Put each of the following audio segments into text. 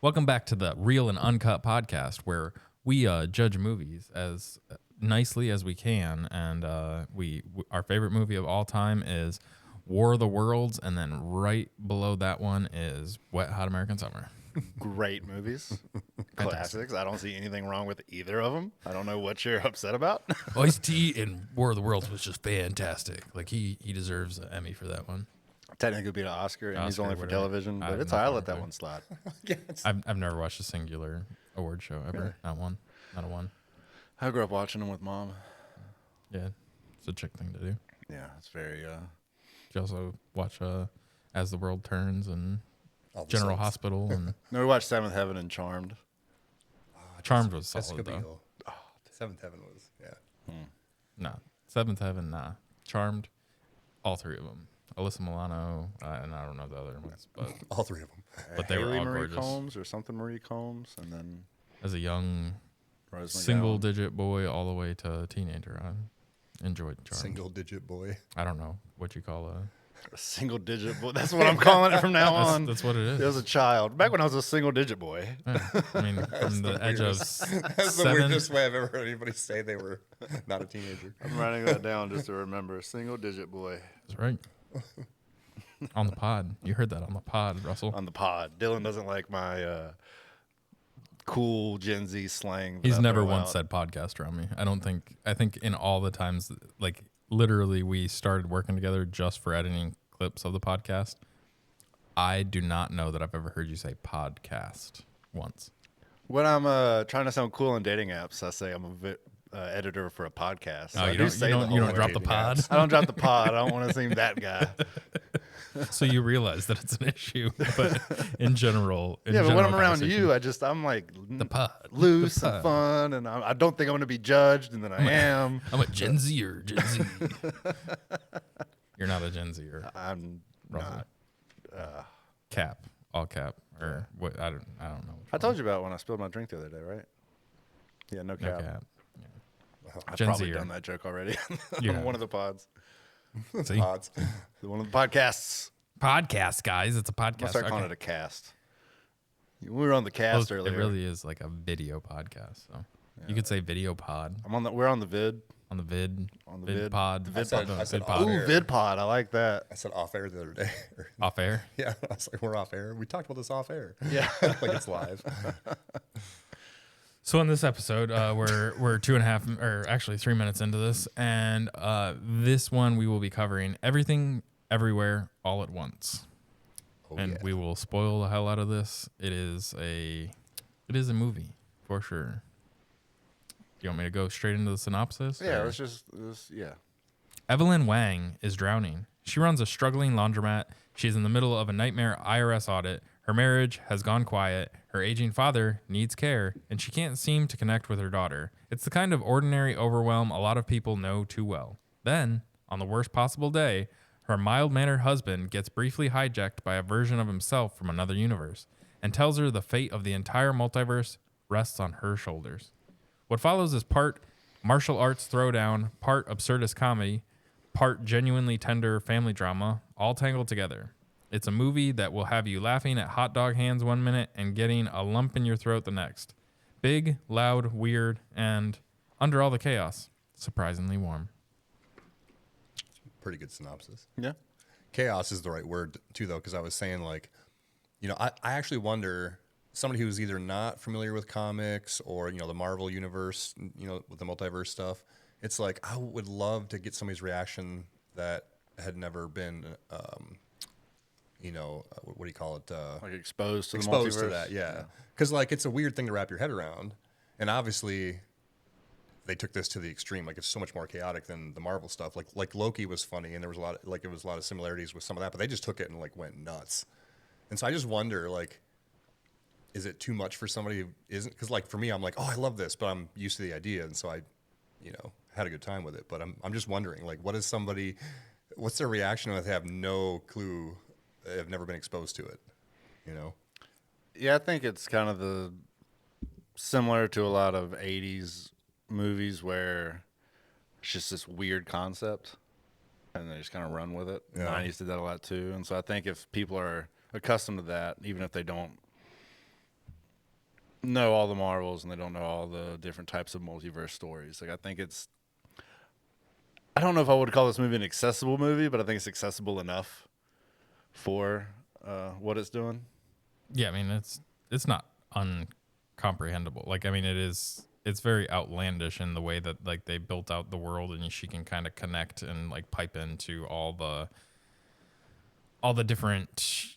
Welcome back to the Real and Uncut podcast, where we judge movies as nicely as we can, and our favorite movie of all time is War of the Worlds, and then right below that one is Wet Hot American Summer. Great movies, classics. I don't see anything wrong with either of them. I don't know what you're upset about. Ice-T in War of the Worlds was just fantastic. Like he deserves an Emmy for that one. Technically, it'd be an Oscar, and he's only for television, but it's I'll let that one slide. I've never watched a singular award show ever. Really? Not one. Not a one. I grew up watching them with Mom. Yeah, it's a chick thing to do. Yeah, it's very. Did you also watch As the World Turns and General Hospital? And no, we watched Seventh Heaven and Charmed. Charmed was solid, though. Seventh Heaven was, yeah. Nah. Seventh Heaven, nah. Charmed, all three of them. Alyssa Milano, and I don't know the other ones, but all three of them. But they were all Marie gorgeous. Combs or something Marie Combs, and then as a young Rose single-digit boy all the way to teenager, I enjoyed Charmed. Single-digit boy. I don't know what you call a single-digit boy. That's what I'm calling it from now on. That's what it is. It was a child. Back when I was a single-digit boy. Yeah. I mean, from the edge of That's the weirdest way I've ever heard anybody say they were not a teenager. I'm writing that down just to remember. Single-digit boy. That's right. On the pod. You heard that on the pod, Russell. On the pod. Dylan doesn't like my cool Gen Z slang. He's never once said podcast around me. I think in all the times, like literally we started working together just for editing clips of the podcast. I do not know that I've ever heard you say podcast once. When I'm trying to sound cool on dating apps, I say I'm a editor for a podcast. So you don't drop the pod? I don't drop the pod. I don't want to seem that guy. So you realize that it's an issue, but in general, but when I'm around you, I'm like the pod, loose the pod. and fun, and I don't think I'm going to be judged, and then I am. I'm a Gen Zer, Gen Z. You're not a Gen Zer. I'm Russell. Not. Cap, all cap, or what? I don't know. I told you about when I spilled my drink the other day, right? Yeah, no cap. No cap. Yeah. I've probably done that joke already on one of the pods. See? Pods. One of the podcasts. Podcast, guys. It's a podcast. I'll start calling it a cast. We were on the cast earlier. It really is like a video podcast. So you could say video pod. We're on the vid. On the vid. On the vid pod. I said pod. Ooh, vid pod. I like that. I said off air the other day. Off air? Yeah. I was like, we're off air. We talked about this off air. Yeah. Like it's live. So in this episode, we're 2.5, or actually 3 minutes into this, and this one we will be covering Everything, Everywhere, All at Once, we will spoil the hell out of this. It is a movie for sure. Do you want me to go straight into the synopsis? Yeah, yeah. Evelyn Wang is drowning. She runs a struggling laundromat. She's in the middle of a nightmare IRS audit. Her marriage has gone quiet. Her aging father needs care, and she can't seem to connect with her daughter. It's the kind of ordinary overwhelm a lot of people know too well. Then, on the worst possible day, her mild-mannered husband gets briefly hijacked by a version of himself from another universe and tells her the fate of the entire multiverse rests on her shoulders. What follows is part martial arts throwdown, part absurdist comedy, part genuinely tender family drama, all tangled together. It's a movie that will have you laughing at hot dog hands 1 minute and getting a lump in your throat the next. Big, loud, weird, and under all the chaos, surprisingly warm. Pretty good synopsis. Yeah. Chaos is the right word too, though, because I was saying I actually wonder, somebody who's either not familiar with comics or, the Marvel universe, with the multiverse stuff, it's like I would love to get somebody's reaction that had never been, what do you call it? Like exposed to the exposed multiverse. to that, yeah. Because it's a weird thing to wrap your head around, and obviously they took this to the extreme. Like it's so much more chaotic than the Marvel stuff. Like Loki was funny, and there was a lot of similarities with some of that, but they just took it and went nuts. And so I just wonder, is it too much for somebody who isn't? Because for me, I'm like, oh, I love this, but I'm used to the idea, and so I, had a good time with it. But I'm just wondering, what's their reaction when they have no clue, they have never been exposed to it, Yeah, I think it's kind of similar to a lot of 80s movies where it's just this weird concept and they just kind of run with it. Yeah. 90s did that a lot too. And so I think if people are accustomed to that, even if they don't know all the Marvels and they don't know all the different types of multiverse stories. Like, I think I don't know if I would call this movie an accessible movie, but I think it's accessible enough for what it's doing. Yeah, I mean it's not uncomprehendable. Like I mean it's very outlandish in the way that like they built out the world, and she can kind of connect and like pipe into all the different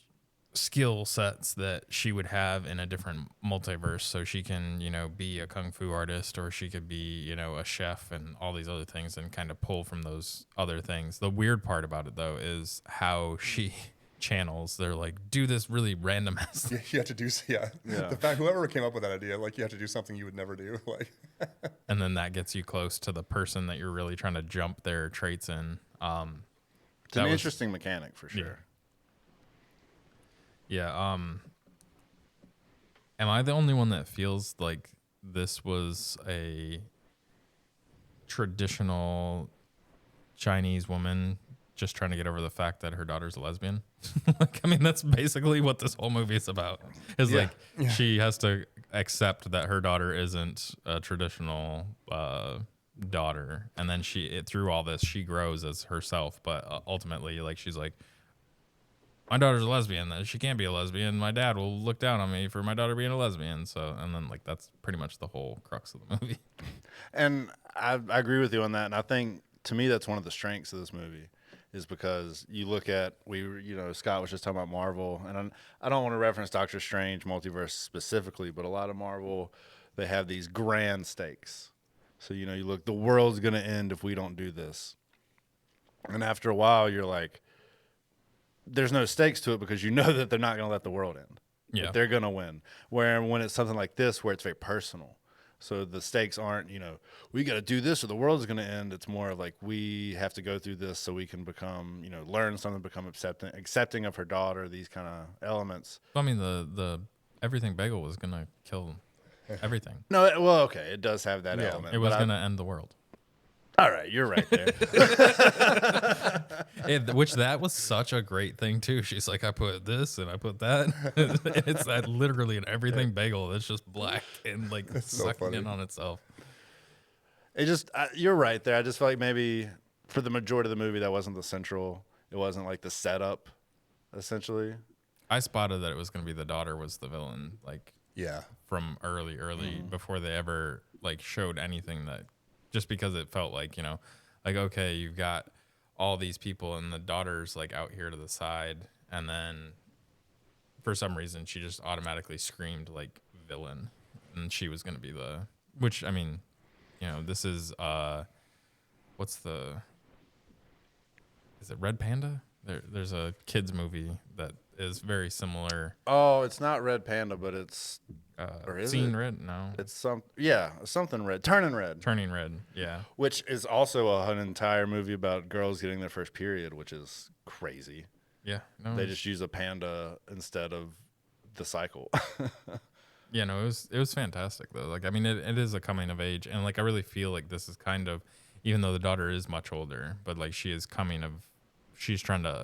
skill sets that she would have in a different multiverse. So she can, be a kung fu artist, or she could be, a chef and all these other things, and kind of pull from those other things. The weird part about it though is how she channels. They're like, do this really random ass thing. You have to do, yeah. The fact whoever came up with that idea, like you have to do something you would never do, like. And then that gets you close to the person that you're really trying to jump their traits in. It's an interesting mechanic for sure. Yeah. Am I the only one that feels like this was a traditional Chinese woman just trying to get over the fact that her daughter's a lesbian? Like, I mean, that's basically what this whole movie is about. She has to accept that her daughter isn't a traditional daughter, and then through all this she grows as herself. But ultimately, like, she's like, my daughter's a lesbian. She can't be a lesbian. My dad will look down on me for my daughter being a lesbian. So, and then like that's pretty much the whole crux of the movie. And I agree with you on that. And I think to me that's one of the strengths of this movie, is because you look at Scott was just talking about Marvel, and I don't want to reference Doctor Strange multiverse specifically, but a lot of Marvel, they have these grand stakes. So you look, the world's gonna end if we don't do this, and after a while you're like, there's no stakes to it because you know that they're not going to let the world end. Yeah. They're going to win. Where when it's something like this, where it's very personal. So the stakes aren't, we got to do this or the world's going to end. It's more of like, we have to go through this so we can become, learn something, become accepting of her daughter, these kind of elements. I mean, the everything bagel was going to kill everything. No, well, okay. It does have that element. It was going to end the world. All right, you're right there. Which that was such a great thing too. She's like, I put this and I put that. It's that literally an everything bagel that's just black and like sucking in on itself. It just you're right there. I just felt like maybe for the majority of the movie that wasn't the central. It wasn't like the setup, essentially. I spotted that it was going to be the daughter was the villain, like from early before they ever like showed anything that. Just because it felt like, like, okay, you've got all these people and the daughter's like out here to the side. And then for some reason, she just automatically screamed like villain. And she was going to be which, I mean, this is, is it Red Panda? There's a kid's movie that is very similar. Oh, it's not Red Panda, but it's or is Seen it? Red? No, it's something red. Turning Red, yeah. Which is also an entire movie about girls getting their first period, which is crazy. Yeah, no, they just use a panda instead of the cycle. Yeah, no, it was fantastic though. Like, I mean, it is a coming of age, and like I really feel like this is kind of, even though the daughter is much older, but like she's trying to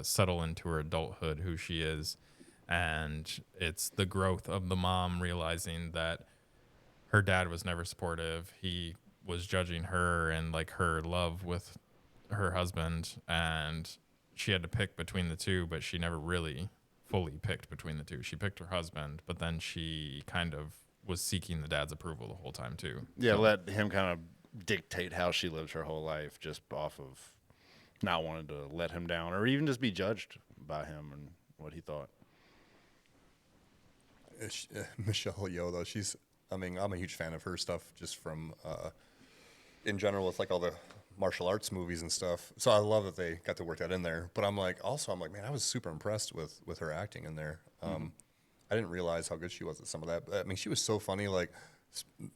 settle into her adulthood, who she is. And it's the growth of the mom realizing that her dad was never supportive. He was judging her and like her love with her husband, and she had to pick between the two, but she never really fully picked between the two. She picked her husband, but then she kind of was seeking the dad's approval the whole time too. Yeah, so, let him kind of dictate how she lived her whole life, just off of not wanting to let him down or even just be judged by him and what he thought. Michelle Yeoh, though, I'm a huge fan of her stuff just from, in general, it's like all the martial arts movies and stuff. So I love that they got to work that in there. But I'm like, man, I was super impressed with her acting in there. I didn't realize how good she was at some of that. But, I mean, she was so funny, like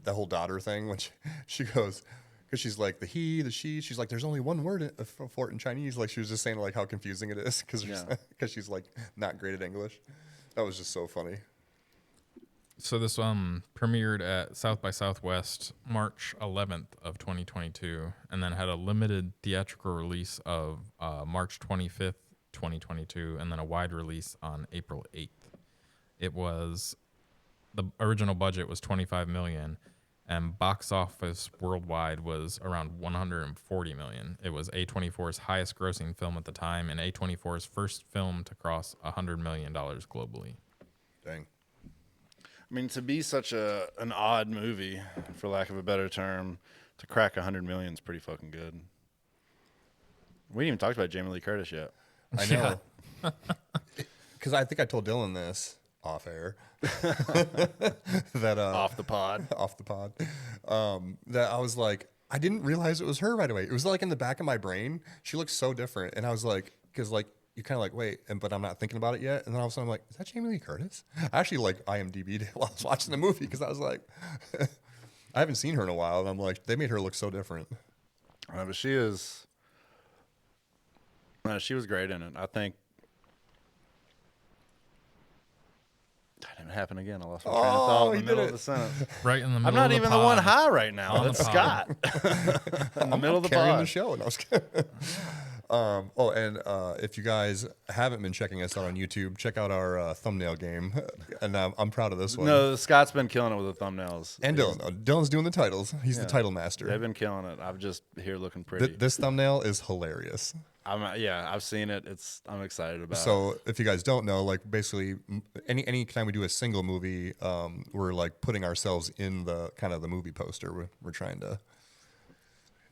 the whole daughter thing when she goes, because she's like the he, the she. She's like, there's only one word for it in Chinese. Like she was just saying like how confusing it is because she's like not great at English. That was just so funny. So this premiered at South by Southwest March 11th of 2022, and then had a limited theatrical release of March 25th, 2022, and then a wide release on April 8th. It was the original budget was 25 million, and box office worldwide was around 140 million. It was A24's highest grossing film at the time, and A24's first film to cross $100 million globally. Dang. I mean, to be such an odd movie, for lack of a better term, to crack 100 million is pretty fucking good. We didn't even talk about Jamie Lee Curtis yet. I know. Because I think I told Dylan this off air. That Off the pod. off the pod. That I was like, I didn't realize it was her right away. It was like in the back of my brain. She looks so different. And I was like, because like, you're kind of like, wait, but I'm not thinking about it yet. And then all of a sudden I'm like, is that Jamie Lee Curtis? I actually like IMDb'd it while I was watching the movie because I was like, I haven't seen her in a while. And I'm like, they made her look so different. But she is. She was great in it. I think. That didn't happen again. I lost my train of thought in the middle of the sentence. Right in the middle I'm not of the even pod. the one high right now. On the That's pod. Scott. In the middle of the Carrying the pod. show. And I was if you guys haven't been checking us out on YouTube, check out our thumbnail game. And I'm proud of this one. No, Scott's been killing it with the thumbnails. And Dylan. Dylan's doing the titles. He's the title master. They've been killing it. I'm just here looking pretty. This thumbnail is hilarious. I've seen it. I'm excited about it. So if you guys don't know, like basically any time we do a single movie, we're like putting ourselves in the kind of the movie poster. We're trying to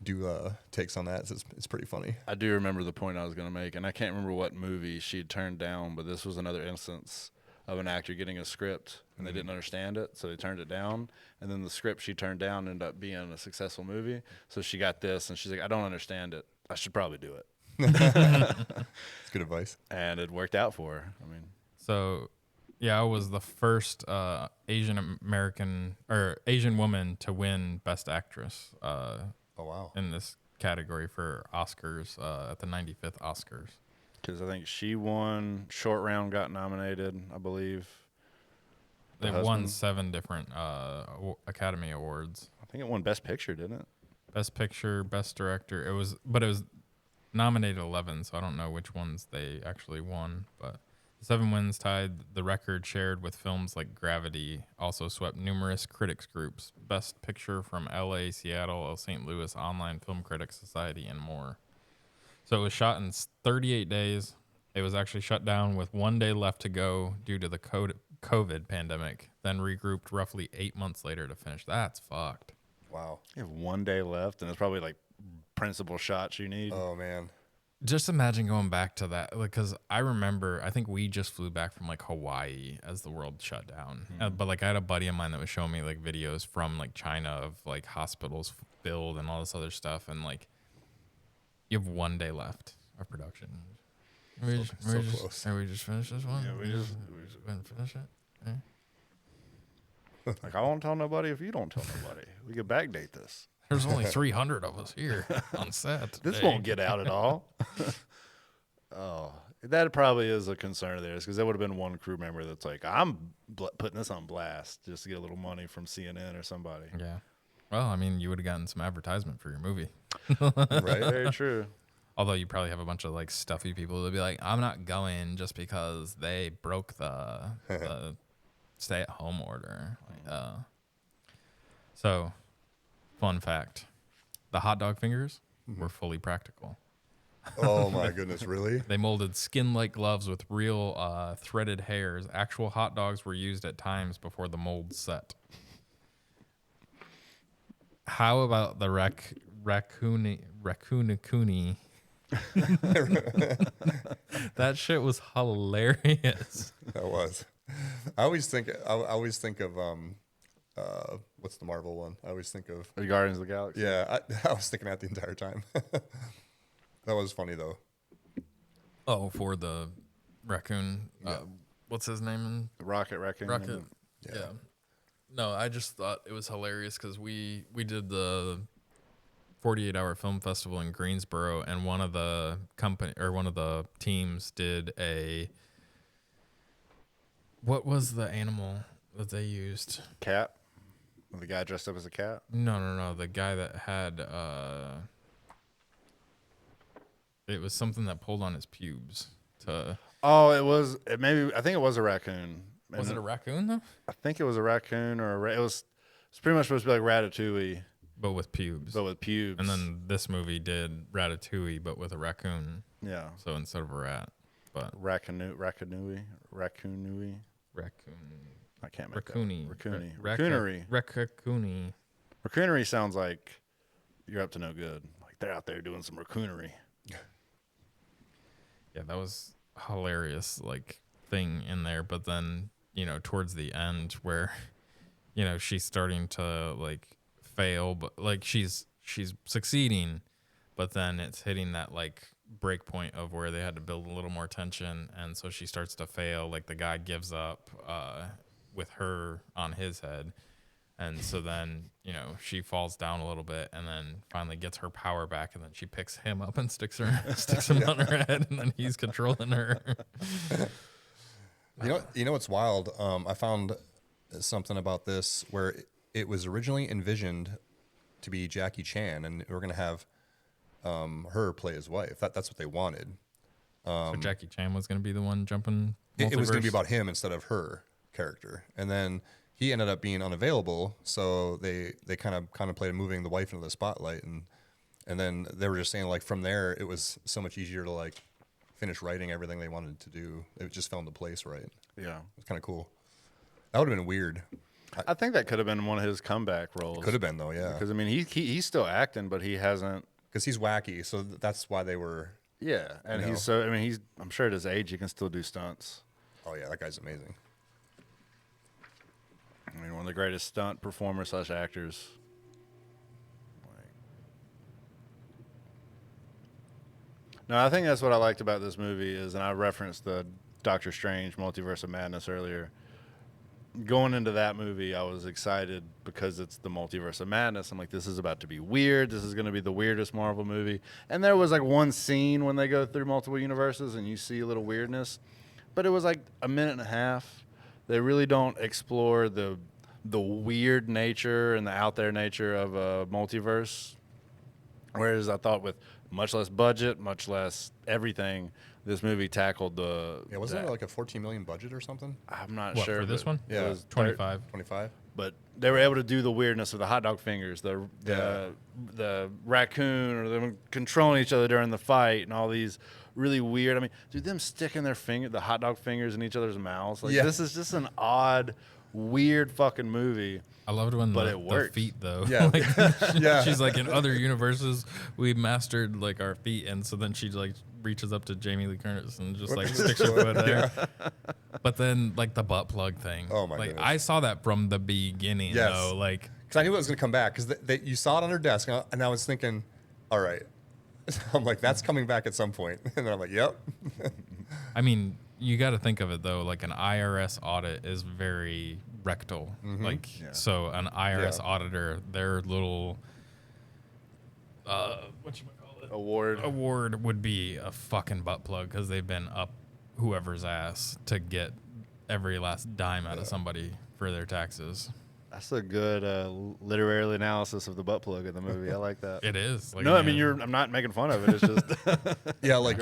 do takes on that. So it's pretty funny. I do remember the point I was going to make, and I can't remember what movie she turned down, but this was another instance of an actor getting a script and they didn't understand it, so they turned it down. And then the script she turned down ended up being a successful movie. So she got this, and she's like, I don't understand it. I should probably do it. It's good advice. And it worked out for her. I mean, So, yeah, I was the first Asian woman to win Best Actress Oh wow. in this category for Oscars at the 95th Oscars. because I think she won. Short Round got nominated, I believe. They The won husband? 7 different Academy Awards. I think it won Best Picture, didn't it? Best Picture, Best Director. It was nominated 11, so I don't know which ones they actually won. But the 7 wins tied the record shared with films like Gravity. Also swept numerous critics groups. Best Picture from L.A., Seattle, St. Louis Online Film Critics Society, and more. So it was shot in 38 days. It was actually shut down with 1 day left to go due to the COVID pandemic. Then regrouped roughly 8 months later to finish. That's fucked. Wow. You have 1 day left, and it's probably like principal shots you need. Oh man. Just imagine going back to that, because I remember, I think we just flew back from like Hawaii as the world shut down. But like I had a buddy of mine that was showing me like videos from like China of like hospitals filled and all this other stuff. And like you have 1 day left of production. We just close. Can we just finish this one? Yeah, we just finish it. Okay. like, I won't tell nobody if you don't tell nobody. We could backdate this. There's only 300 of us here on set. This today. won't get out at all. Oh, that probably is a concern of theirs, because there would have been one crew member that's like, I'm putting this on blast just to get a little money from CNN or somebody. Yeah. Well, I mean, you would have gotten some advertisement for your movie. Right. Very true. Although you probably have a bunch of like stuffy people that'll be like, I'm not going just because they broke the stay-at-home order. So, fun fact: the hot dog fingers were fully practical. Oh my goodness, really? They molded skin-like gloves with real threaded hairs. Actual hot dogs were used at times before the mold set. How about the raccoon-a-cooney? That shit was hilarious. That was. I always think of what's the Marvel one? I always think of The Guardians of the Galaxy. yeah. I was thinking that the entire time. That was funny though. Oh, for the raccoon. What's his name? Rocket Raccoon. Rocket. Yeah. Yeah. No, I just thought it was hilarious because we did the 48-hour film festival in Greensboro, and one of the teams did what was the animal that they used? Cat. The guy dressed up as a cat. No. The guy that had it was something that pulled on his pubes to. Oh, I think it was a raccoon. Was it a raccoon though? I think it was a raccoon it's pretty much supposed to be like Ratatouille, But with pubes. but with pubes. And then this movie did Ratatouille, but with a raccoon. yeah, So instead of a rat, but raccoonui. raccoon. I can't make Raccoony. that. Raccoony. Raccoonery. Raccoonery sounds like you're up to no good. Like they're out there doing some raccoonery. Yeah, that was hilarious, like, thing in there. But then, towards the end where, she's starting to, like, fail, but, like, she's succeeding, but then it's hitting that, like, break point of where they had to build a little more tension, and so she starts to fail. Like, the guy gives up with her on his head. And so then, she falls down a little bit and then finally gets her power back. And then she picks him up and sticks him on her head. And then he's controlling her. You know what's wild? I found something about this where it was originally envisioned to be Jackie Chan. And we're going to have her play his wife. That's what they wanted. So Jackie Chan was going to be the one jumping. It was going to be about him instead of her character. And then he ended up being unavailable, so they kind of contemplated moving the wife into the spotlight, and then they were just saying, like, from there it was so much easier to, like, finish writing everything they wanted to do. It just fell into place, right? Yeah, it's kind of cool. That would have been weird. I think that could have been one of his comeback roles. Could have been though, yeah. Because I mean, he's still acting, but he hasn't. Because he's wacky, so that's why they were. Yeah, and I'm sure at his age he can still do stunts. Oh yeah, that guy's amazing. I mean, one of the greatest stunt performers / actors. No, I think that's what I liked about this movie is, and I referenced the Doctor Strange Multiverse of Madness earlier. Going into that movie, I was excited because it's the Multiverse of Madness. I'm like, this is about to be weird. This is going to be the weirdest Marvel movie. And there was like one scene when they go through multiple universes and you see a little weirdness, but it was like a minute and a half. They really don't explore the weird nature and the out there nature of a multiverse. Whereas I thought with much less budget, much less everything, this movie tackled the. Yeah, wasn't it like a $14 million budget or something? I'm not What, sure for this one? Yeah, it was 25. 25. But they were able to do the weirdness of the hot dog fingers, the raccoon, or them controlling each other during the fight, and all these really weird. I mean, dude, them sticking the hot dog fingers in each other's mouths. Like, this is just an odd, weird fucking movie. I loved when But the it worked. feet though. Yeah. Like, she's like, in other universes we mastered like our feet, and so then she like reaches up to Jamie Lee Curtis and just like sticks her foot there. But then like the butt plug thing. Oh my like goodness. I saw that from the beginning though. Like, because I knew it was going to come back because you saw it on her desk, and I was thinking, all right. I'm like, that's coming back at some point. And then I'm like, yep. I mean, you got to think of it though. Like an IRS audit is very rectal. Like, so an IRS auditor, their little, award would be a fucking butt plug because they've been up whoever's ass to get every last dime out of somebody for their taxes. That's a good literary analysis of the butt plug in the movie. I like that. It is. Like, No, I mean, I'm not making fun of it. It's just Yeah, like,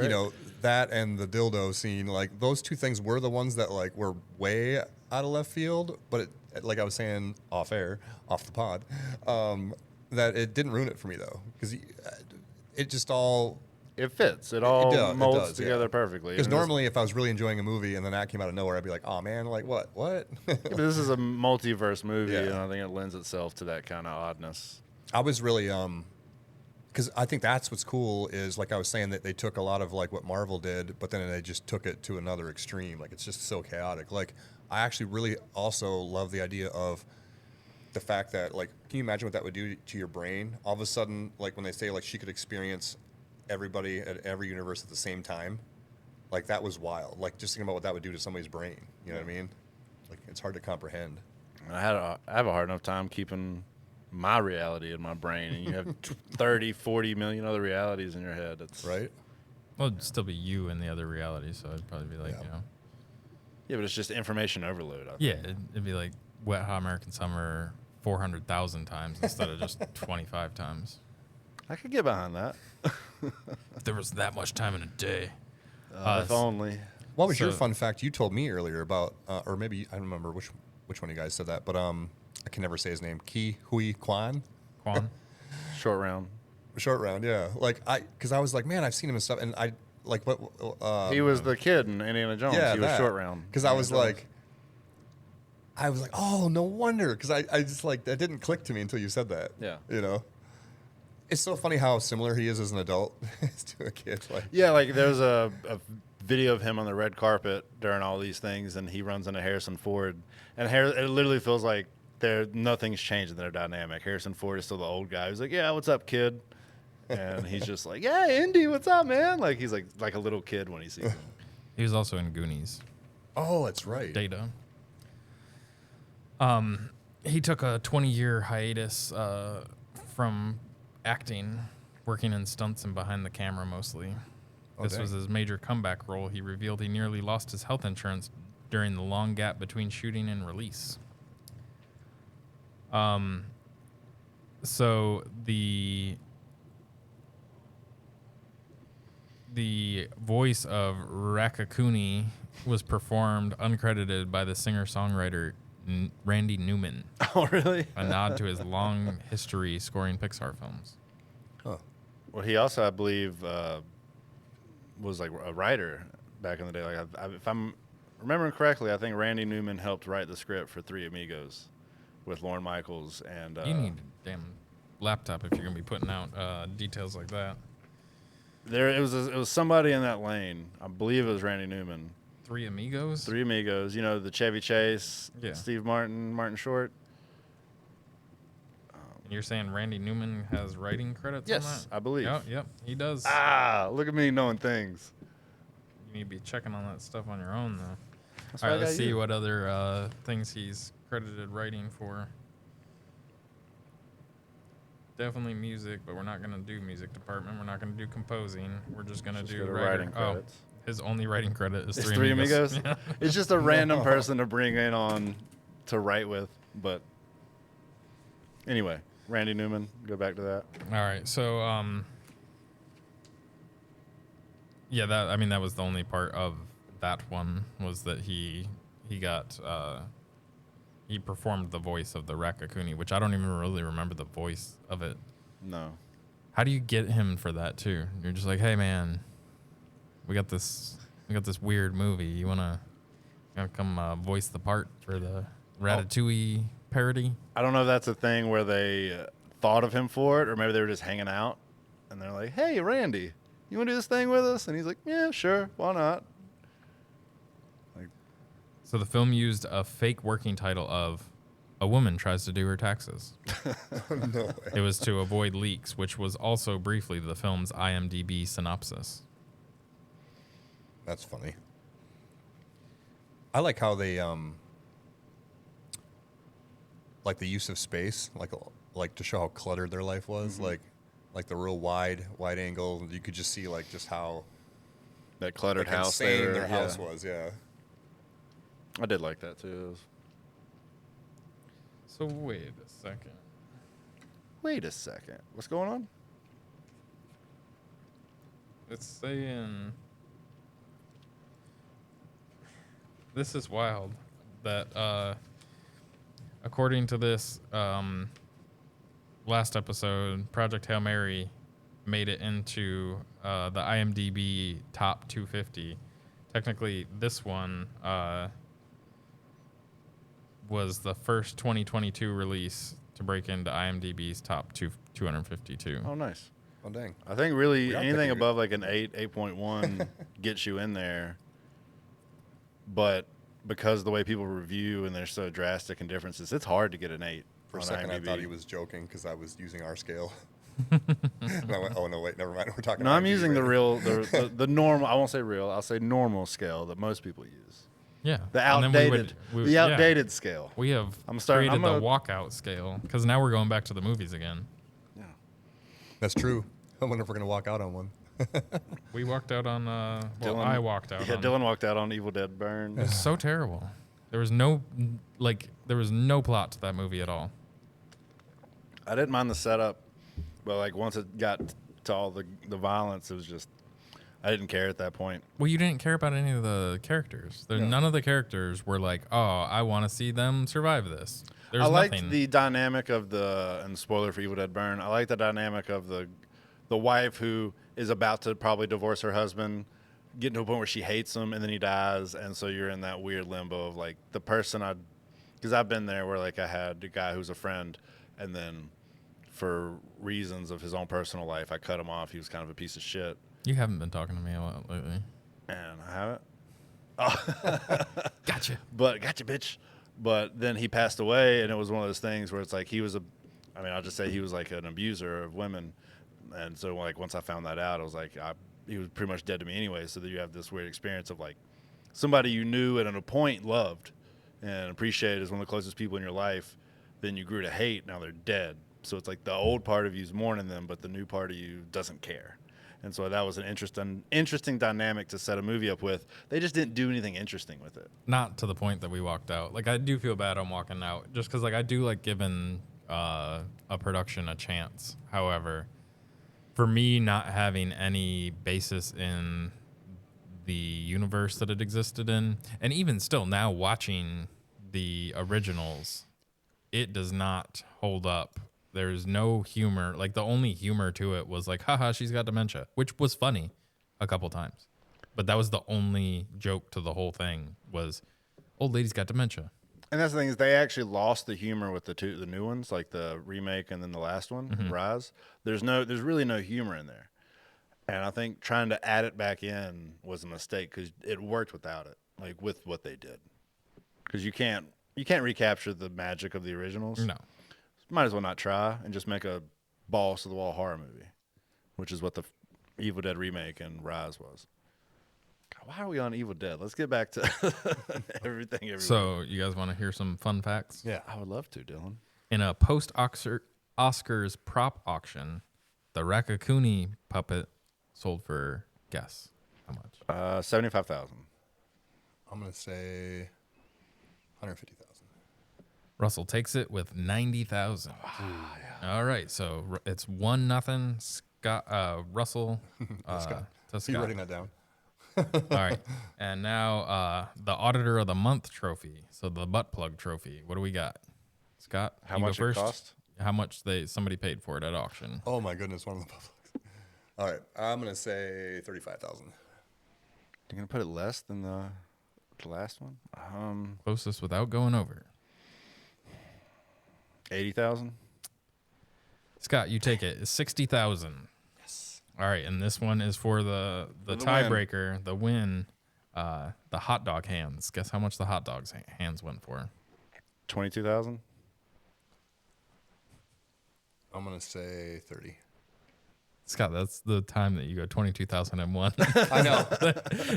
that and the dildo scene, like those two things were the ones that like were way out of left field, but like I was saying off the pod, that it didn't ruin it for me though, because it just all it fits. It all molds does, together perfectly. Because normally, if I was really enjoying a movie and then that came out of nowhere, I'd be like, "Oh man, like what?" But this is a multiverse movie, and I think it lends itself to that kind of oddness. I was really because I think that's what's cool is, like I was saying, that they took a lot of like what Marvel did, but then they just took it to another extreme. Like it's just so chaotic. Like I actually really also love the idea of the fact that, like, can you imagine what that would do to your brain? All of a sudden, like when they say like she could experience everybody at every universe at the same time, like that was wild. Like just thinking about what that would do to somebody's brain. You know what I mean? Like it's hard to comprehend. I have a hard enough time keeping my reality in my brain, and you have 30, 40 million other realities in your head. It's right. Well, it'd still be you in the other reality, so it'd probably be like, Yeah, but it's just information overload. I think. Yeah, it'd be like Wet Hot American Summer 400,000 times instead of just 25 times. I could get behind that. If there was that much time in a day. If only. What was your fun fact you told me earlier about, or maybe I don't remember which one of you guys said that, but I can never say his name. Ke Huy Quan. Short round. Short round, yeah. Like because I was like, man, I've seen him and stuff, and I like what. He was the kid in Indiana Jones. Yeah, he was short round. Because I was like, oh, no wonder. Because I just like that didn't click to me until you said that. Yeah. You know. It's so funny how similar he is as an adult to a kid. Like, yeah, like there's a video of him on the red carpet during all these things, and he runs into Harrison Ford, and it literally feels like nothing's changed in their dynamic. Harrison Ford is still the old guy. He's like, yeah, what's up, kid? And he's just like, yeah, Indy, what's up, man? Like he's like a little kid when he sees him. He was also in Goonies. Oh, that's right. Data. He took a 20-year hiatus from acting, working in stunts and behind the camera mostly. This was his major comeback role. He revealed he nearly lost his health insurance during the long gap between shooting and release. So the voice of Rakakuni was performed uncredited by the singer-songwriter Randy Newman. Oh, really? A nod to his long history scoring Pixar films. Huh. Well, he also, I believe, was like a writer back in the day. Like, if I'm remembering correctly, I think Randy Newman helped write the script for Three Amigos with Lorne Michaels and. You need a damn laptop if you're gonna be putting out details like that. It was somebody in that lane. I believe it was Randy Newman. Three Amigos. Three Amigos. You know, the Chevy Chase, Yeah. Steve Martin Short. And you're saying Randy Newman has writing credits on that? Yes, I believe. Yep, he does. Look at me knowing things. You need to be checking on that stuff on your own, though. That's All why right, I let's got see you. what other things he's credited writing for. Definitely music, but we're not going to do music department. We're not going to do composing. We're just going to Just do go to writing. writing credits. His only writing credit is It's Three Amigos. Amigos. It's just a random person to bring in on to write with. But anyway, Randy Newman, go back to that. All right, so yeah, that was the only part of that one was that he got he performed the voice of the Rakakuni, which I don't even really remember the voice of it. No. How do you get him for that too? You're just like, hey man, we got this weird movie. You wanna come voice the part for the Ratatouille parody? I don't know if that's a thing where they thought of him for it, or maybe they were just hanging out, and they're like, "Hey, Randy, you want to do this thing with us?" And he's like, "Yeah, sure, why not?" So the film used a fake working title of "A Woman Tries to Do Her Taxes." No way. It was to avoid leaks, which was also briefly the film's IMDb synopsis. That's funny. I like how they like the use of space, like to show how cluttered their life was, like the real wide angle. You could just see like just how That cluttered like, house insane there. their house was. Yeah. I did like that too. So wait a second. Wait a second, what's going on? It's saying this is wild that according to this last episode, Project Hail Mary made it into the IMDb top 250. Technically, this one was the first 2022 release to break into IMDb's top 252. Oh, nice. Oh dang. I think really We are anything picking above like an 8.1 gets you in there. But because of the way people review and they're so drastic in differences, it's hard to get an 8. For a on second, I IMDb. thought he was joking because I was using our scale. And I went, oh no, wait, never mind. We're talking. No, I'm IMDb using the rating. real, the normal. I won't say real. I'll say normal scale that most people use. Yeah. The And then outdated, we the outdated scale. We have I'm created gonna- the walkout scale because now we're going back to the movies again. Yeah. That's true. I wonder if we're gonna walk out on one. We walked out on. Dylan- I walked out. Yeah, on, Dylan walked out on Evil Dead Burn. It was so terrible. There was no plot to that movie at all. I didn't mind the setup, but like once it got to all the violence, it was just I didn't care at that point. Well, you didn't care about any of the characters. None of the characters were like, oh, I want to see them survive this. There's I liked nothing. the dynamic of and spoiler for Evil Dead Burn, I like the dynamic of the wife who is about to probably divorce her husband, getting to a point where she hates him, and then he dies, and so you're in that weird limbo of like the person because I've been there where like I had a guy who's a friend, and then for reasons of his own personal life, I cut him off. He was kind of a piece of shit. You haven't been talking to me a lot lately. And I haven't. Oh. Gotcha. Gotcha, bitch. But then he passed away, and it was one of those things where it's like I'll just say he was like an abuser of women. And so like once I found that out, I was like, he was pretty much dead to me anyway. So that you have this weird experience of like somebody you knew and at a point loved and appreciated as one of the closest people in your life. Then you grew to hate. Now they're dead. So it's like the old part of you is mourning them, but the new part of you doesn't care. And so that was an interesting dynamic to set a movie up with. They just didn't do anything interesting with it. Not to the point that we walked out. Like, I do feel bad on walking out just because, like, I do like giving a production a chance. However, for me, not having any basis in the universe that it existed in, and even still now watching the originals, it does not hold up. There's no humor. Like, the only humor to it was like, haha, she's got dementia, which was funny a couple times. But that was the only joke to the whole thing was old lady's got dementia. And that's the thing is they actually lost the humor with the new ones, like the remake and then the last one, Rise. There's really no humor in there. And I think trying to add it back in was a mistake because it worked without it, like with what they did. Because you can't recapture the magic of the originals. No. Might as well not try and just make a balls to the wall horror movie, which is what the Evil Dead remake and Rise was. God, why are we on Evil Dead? Let's get back to everything. Everywhere. So you guys want to hear some fun facts? Yeah, I would love to, Dylan. In a post-Oscars prop auction, the Raccacoonie puppet sold for, guess, how much? 75,000. I'm gonna say 150,000. Russell takes it with 90,000. Yeah. All right, so it's 1-0. Scott, Russell, Scott. to Scott. Are you writing that down? All right, and now the Auditor of the Month trophy. So the butt plug trophy. What do we got, Scott? How you go much it first? cost? How much somebody paid for it at auction? Oh my goodness, one of the publics. All right, I'm gonna say 35,000. You're gonna put it less than the last one? Closest without going over. 80,000. Scott, you take it. It's 60,000. Yes. All right, and this one is for the tiebreaker, the win, the hot dog hands. Guess how much the hot dog's hands went for? 22,000. I'm gonna say 30. Scott, that's the time that you go 22,001. I know.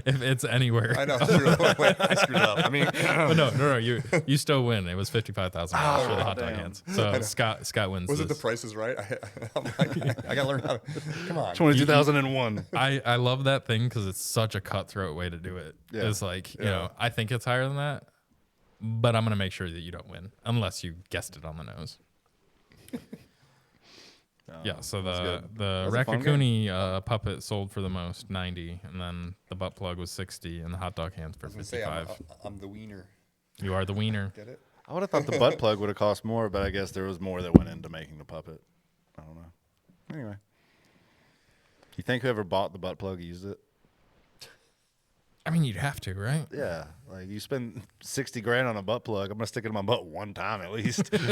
If it's anywhere. I know. Wait, I screwed up. I mean, But no, you still win. It was 55,000 for the hot dog damn. hands. So Scott wins. was it this. The Price is Right? I'm like, I gotta learn how to. Come on. 22,001. I love that thing because it's such a cutthroat way to do it. Yeah. It's like, you know, I think it's higher than that, but I'm going to make sure that you don't win unless you guessed it on the nose. Yeah, so the Raccacoonie puppet sold for the most, 90, and then the butt plug was 60, and the hot dog hands for I was gonna say 55. I'm the wiener. You are the wiener. Get it? I would have thought the butt plug would have cost more, but I guess there was more that went into making the puppet. I don't know. Anyway. You think whoever bought the butt plug used it? I mean, you'd have to, right? Yeah. Like, you spend 60 grand on a butt plug. I'm going to stick it in my butt one time at least. Get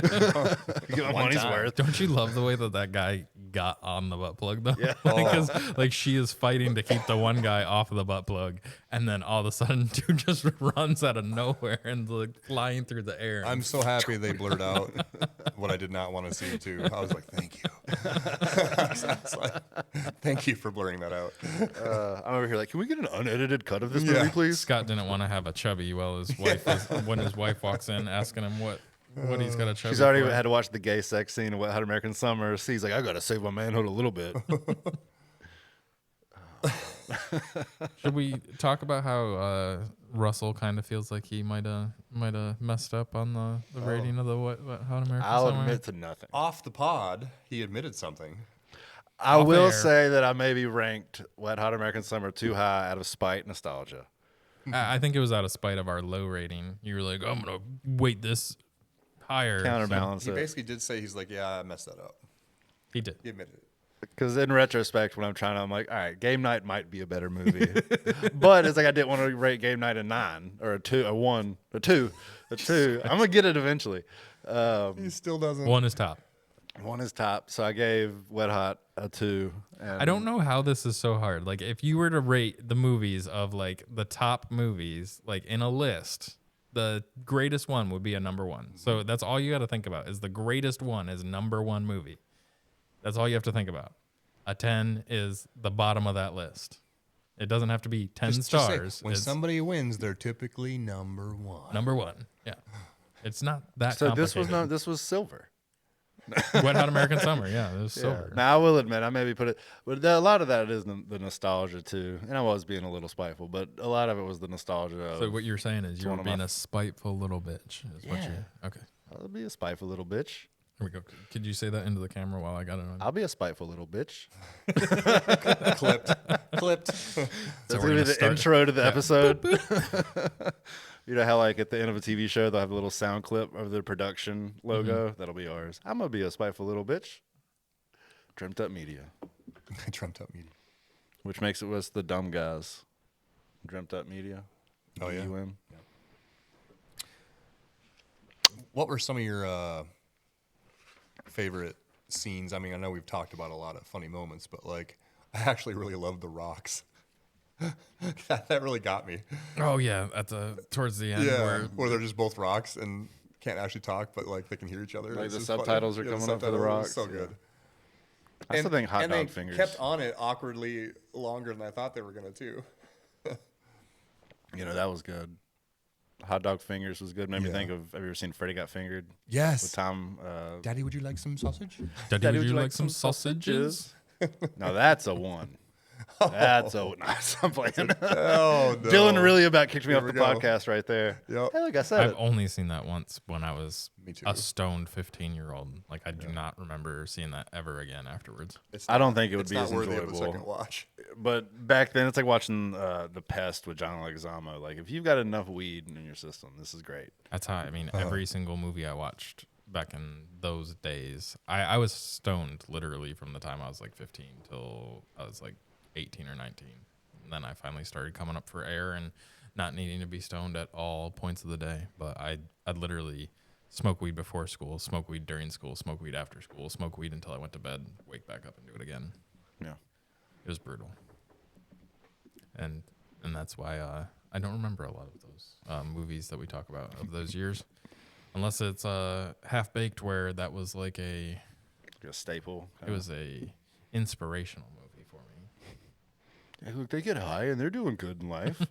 my money's worth. Don't you love the way that guy got on the butt plug, though? Yeah. Because, like, she is fighting to keep the one guy off of the butt plug, and then all of a sudden, dude just runs out of nowhere and, like, flying through the air. I'm so happy they blurred out what I did not want to see, too. I was like, thank you. I was like, thank you for blurring that out. I'm over here like, can we get an unedited cut of this movie, please? Scott didn't want to have a chubby while his wife when his wife walks in asking him what he's got a chubby. She's already for. had to watch the gay sex scene in Wet Hot American Summer. So he's like, I got to save my manhood a little bit. Should we talk about how Russell kind of feels like he might have messed up on the rating of the Wet Hot American I'll Summer? admit to nothing. Off the pod, he admitted something. I off will air. say that I maybe ranked Wet Hot American Summer too high out of spite nostalgia. I think it was out of spite of our low rating. You were like, I'm gonna weight this higher. Counterbalance He it. basically did say he's like, yeah, I messed that up. He did. He admitted it. Because in retrospect, when I'm like, all right, Game Night might be a better movie. But it's like I didn't want to rate Game Night a 9 or a 2, a 1, a 2, a 2. I'm going to get it eventually. He still doesn't. One is top. 1 is top. So I gave Wet Hot a 2. And I don't know how this is so hard. Like, if you were to rate the movies of like the top movies, like in a list, the greatest one would be a number 1. So that's all you got to think about is the greatest one is number 1 movie. That's all you have to think about. A 10 is the bottom of that list. It doesn't have to be 10 Just stars. say, when It's somebody wins, they're typically number 1. number 1. Yeah. It's not that So complicated. this was silver. Wet Hot American Summer. Yeah, it was Yeah. silver. Now I will admit I maybe put it, but a lot of that is the nostalgia too. And I was being a little spiteful, but a lot of it was the nostalgia. Of, So what you're saying is you one were of my being a spiteful little bitch. Is what Yeah. you Okay. I'll be a spiteful little bitch. Here we go. Could you say that into the camera while I got it on? I'll be a spiteful little bitch. Clipped. That's we're gonna be gonna the start- intro to the episode. You know how like at the end of a TV show they'll have a little sound clip of the production logo? That'll be ours. I'm gonna be a spiteful little bitch. Dreamt Up Media, Trumped up media. which makes it was the dumb guys. Dreamt Up Media. Oh, yeah. DUM. What were some of your favorite scenes? I mean, I know we've talked about a lot of funny moments, but like, I actually really loved the rocks. that really got me. Oh yeah, at the towards the end where they're just both rocks and can't actually talk, but like they can hear each other. Like It's the just funny. subtitles are Yeah, coming up for the subtitles, rocks. So Yeah. good. I still think hot and dog they fingers. kept on it awkwardly longer than I thought they were gonna too. You know, that was good. Hot dog fingers was good. Made me Yeah. think of, have you ever seen Freddy Got Fingered? With Yes. Tom. Daddy, would you like some sausage? Daddy, would you like some sausages? No, that's a 1. That's a nice. I'm playing. Oh no. Dylan really about kicked me Here off we the go. podcast right there. Yep. Hey, like I said, I've only seen that once when I was Me too. a stoned 15-year-old. Like I do not remember seeing that ever again afterwards. It's I don't think it would it's be not as worthy of a enjoyable. second watch. But back then, it's like watching The Pest with John Leguizamo. Like, if you've got enough weed in your system, this is great. That's how I mean every single movie I watched back in those days. I was stoned literally from the time I was like 15 till I was like 18 or 19. And then I finally started coming up for air and not needing to be stoned at all points of the day. But I'd literally smoke weed before school, smoke weed during school, smoke weed after school, smoke weed until I went to bed, wake back up and do it again. Yeah. It was brutal. And that's why I don't remember a lot of those movies that we talk about of those years. Unless it's Half Baked, where that was like Like a staple. it was a inspirational movie for me. Hey, look, they get high and they're doing good in life.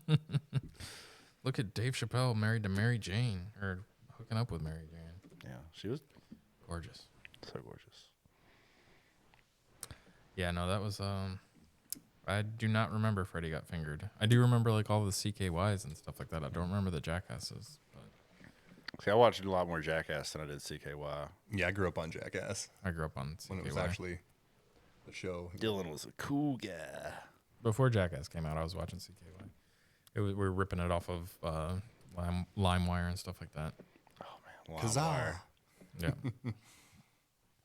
Look at Dave Chappelle married to Mary Jane, or hooking up with Mary Jane. Yeah, she was Gorgeous. so gorgeous. Yeah, no, that was I do not remember Freddy Got Fingered. I do remember like all the CKYs and stuff like that. I don't remember the Jackasses, but See, I watched a lot more Jackass than I did CKY. Yeah, I grew up on Jackass I grew up on CKY. when it was actually the show. Dylan was a cool guy. Before Jackass came out, I was watching CKY. We were ripping it off of LimeWire and stuff like that. Oh, man. Kazaa. Yeah.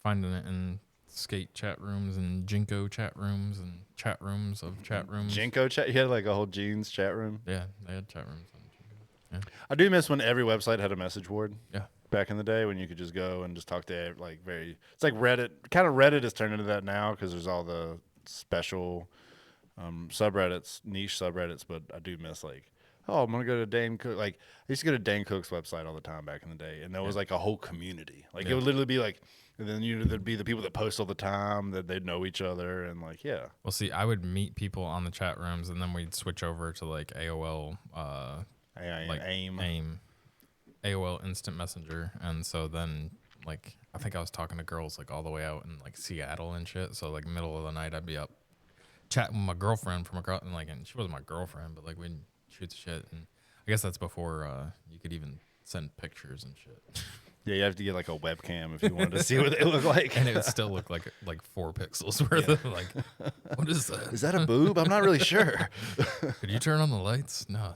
Finding it in skate chat rooms and Jinko chat rooms and chat rooms of chat rooms. Jinko chat. You had like a whole jeans chat room. Yeah, they had chat rooms on Jinko. I do miss when every website had a message board. Yeah. Back in the day when you could just go and just talk to like very, it's like Reddit. Kind of Reddit has turned into that now because there's all the special subreddits, niche subreddits. But I do miss like, oh, I'm gonna go to Dane Cook. Like I used to go to Dane Cook's website all the time back in the day, and there was like a whole community. Like it would literally be like, and then there'd be the people that post all the time that they'd know each other and like Well, see, I would meet people on the chat rooms, and then we'd switch over to like AOL, like AIM, AOL Instant Messenger, and so then like I think I was talking to girls like all the way out in like Seattle and shit. So like middle of the night, I'd be up chatting with my girlfriend from across, and she wasn't my girlfriend, but like we'd shoot the shit, and I guess that's before you could even send pictures and shit. Yeah, you have to get like a webcam if you wanted to see what they look like. And it would still look like 4 pixels worth of like, what is that? Is that a boob? I'm not really sure. Could you turn on the lights? No,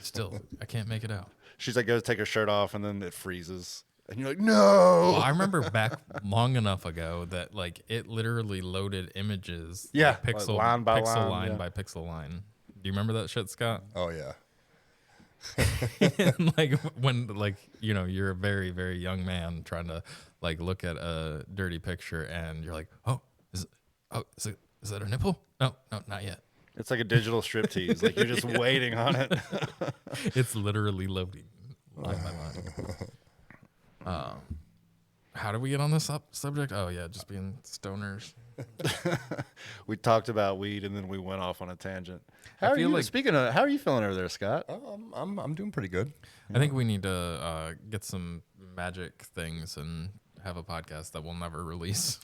still, I can't make it out. She's like, goes take her shirt off, and then it freezes. And you're like, no. Well, I remember back long enough ago that like it literally loaded images. Yeah, like, pixel like line by pixel line, line yeah. by pixel line. Do you remember that shit, Scott? Oh yeah. And, like when like you're a very very young man trying to like look at a dirty picture and you're like, is that a nipple? No, not yet. It's like a digital striptease. Like you're just waiting on it. It's literally loading line by line. How did we get on this subject? Oh yeah, just being stoners. We talked about weed and then we went off on a tangent. How I are feel you? like- Speaking of, how are you feeling over there, Scott? I'm doing pretty good. I think we need to get some magic things and have a podcast that we'll never release,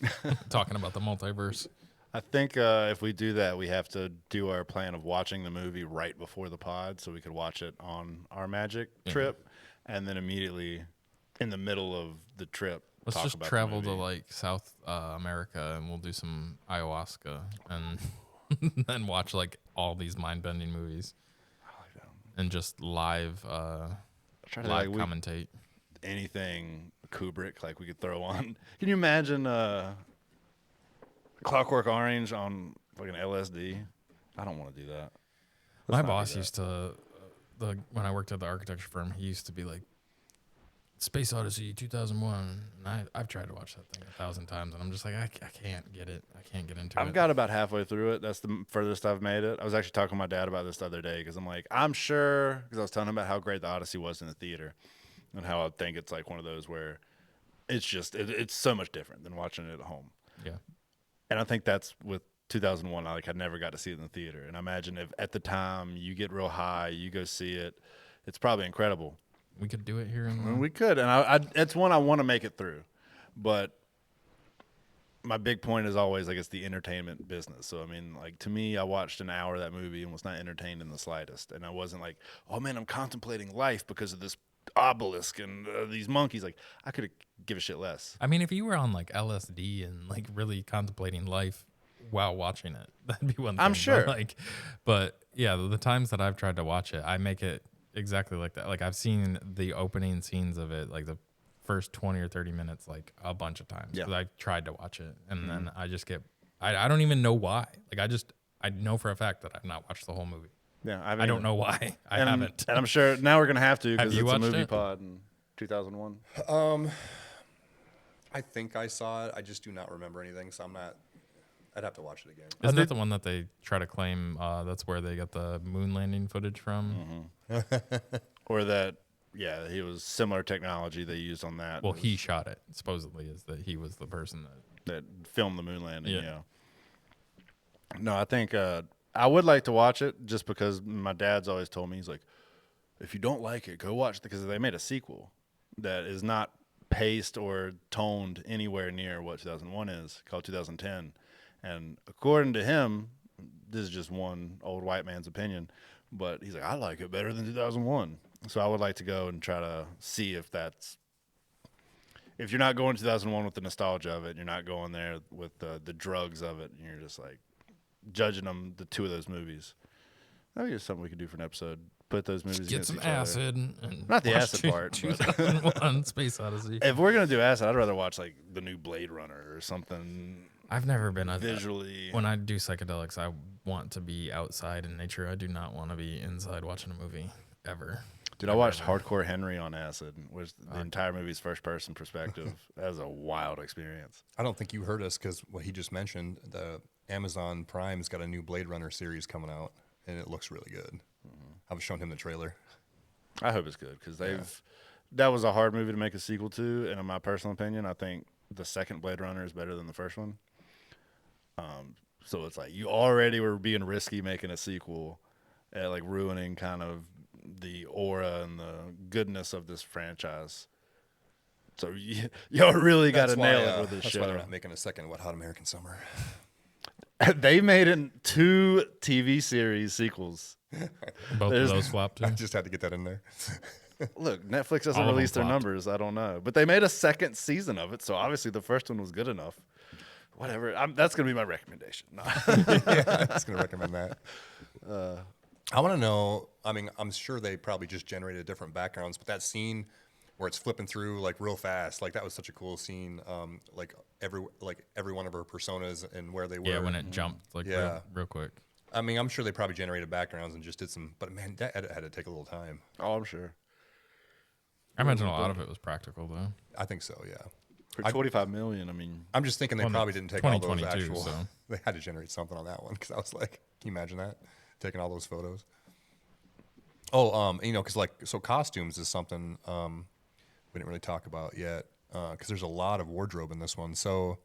talking about the multiverse. I think if we do that, we have to do our plan of watching the movie right before the pod so we could watch it on our magic trip, and then immediately in the middle of the trip, Let's talk just about travel the to movie. like South America and we'll do some ayahuasca and then watch like all these mind bending movies and just live Try to live like, commentate. anything Kubrick like we could throw on. Can you imagine Clockwork Orange on fucking LSD? I don't want to do that. My not do boss that. used to when I worked at the architecture firm, he used to be like, Space Odyssey 2001, and I've tried to watch that thing 1,000 times, and I'm just like, I can't get it. I can't get into it. I've got about halfway through it. That's the furthest I've made it. I was actually talking to my dad about this the other day because I'm like, I'm sure, because I was telling him about how great the Odyssey was in the theater and how I think it's like one of those where it's just, it's so much different than watching it at home. Yeah. And I think that's with 2001. I never got to see it in the theater. And I imagine if at the time you get real high, you go see it, it's probably incredible. We could do it here in I mean, we could, and it's one I want to make it through, but my big point is always like it's the entertainment business. So I mean, like to me, I watched an hour of that movie and was not entertained in the slightest, and I wasn't like, oh man, I'm contemplating life because of this obelisk and these monkeys. Like I could give a shit less. I mean, if you were on like LSD and like really contemplating life while watching it, that'd be one thing. I'm sure. But yeah, the times that I've tried to watch it, I make it exactly like that. Like I've seen the opening scenes of it, like the first 20 or 30 minutes, like a bunch of times. Yeah. Because I tried to watch it, and then I just get, I don't even know why. Like I know for a fact that I've not watched the whole movie. Yeah, I don't know why. I haven't. and I'm sure now we're gonna have to because you it's a watched movie it? pod in 2001. I think I saw it. I just do not remember anything, so I'm not. I'd have to watch it again. Isn't that the one that they try to claim that's where they got the moon landing footage from? Or that, yeah, he was similar technology they used on that. Well, he shot it. Supposedly, is that he was the person that. that filmed the moon landing. Yeah. Yeah. No, I think I would like to watch it just because my dad's always told me, he's like, if you don't like it, go watch it, because they made a sequel that is not paced or toned anywhere near what 2001 is, called 2010. And according to him, this is just one old white man's opinion, but he's like, I like it better than 2001. So I would like to go and try to see if that's, if you're not going 2001 with the nostalgia of it, you're not going there with the drugs of it, and you're just like judging them, the two of those movies. That is something we could do for an episode. Put those movies Get against some each other. acid. And Not the watch acid part, but- 2001 Space Odyssey. If we're gonna do acid, I'd rather watch like the new Blade Runner or something I've never been a visually. When I do psychedelics, I want to be outside in nature. I do not want to be inside watching a movie ever. Dude, I watched Hardcore Henry on acid, which the entire movie's first person perspective. That was a wild experience. I don't think you heard us because what he just mentioned, the Amazon Prime's got a new Blade Runner series coming out, and it looks really good. I've shown him the trailer. I hope it's good because that was a hard movie to make a sequel to, and in my personal opinion, I think the second Blade Runner is better than the first one. So it's like you already were being risky making a sequel, like ruining kind of the aura and the goodness of this franchise. So y'all really got to nail it with this That's why they're show. not making a second Wet Hot American Summer. They made it 2 TV series sequels. Both There's- of those flopped. I Too. just had to get that in there. Look, Netflix doesn't All of them release their flopped. numbers. I don't know, but they made a second season of it, so obviously the first one was good enough. Whatever. That's gonna be my recommendation. No. Yeah, I'm just gonna recommend that. I want to know. I mean, I'm sure they probably just generated different backgrounds, but that scene where it's flipping through like real fast, like that was such a cool scene. Like every one of her personas and where they were. Yeah, when it jumped like Yeah. real quick. I mean, I'm sure they probably generated backgrounds and just did some. But man, that edit had to take a little time. Oh, I'm sure. I imagine a lot of it was practical though. I think so. Yeah. For 25 million, I mean, I'm just thinking they Well, probably it's didn't take all those 2022, actual. so. They had to generate something on that one because I was like, can you imagine that taking all those photos? Oh, you know, because like so costumes is something we didn't really talk about yet because there's a lot of wardrobe in this one. So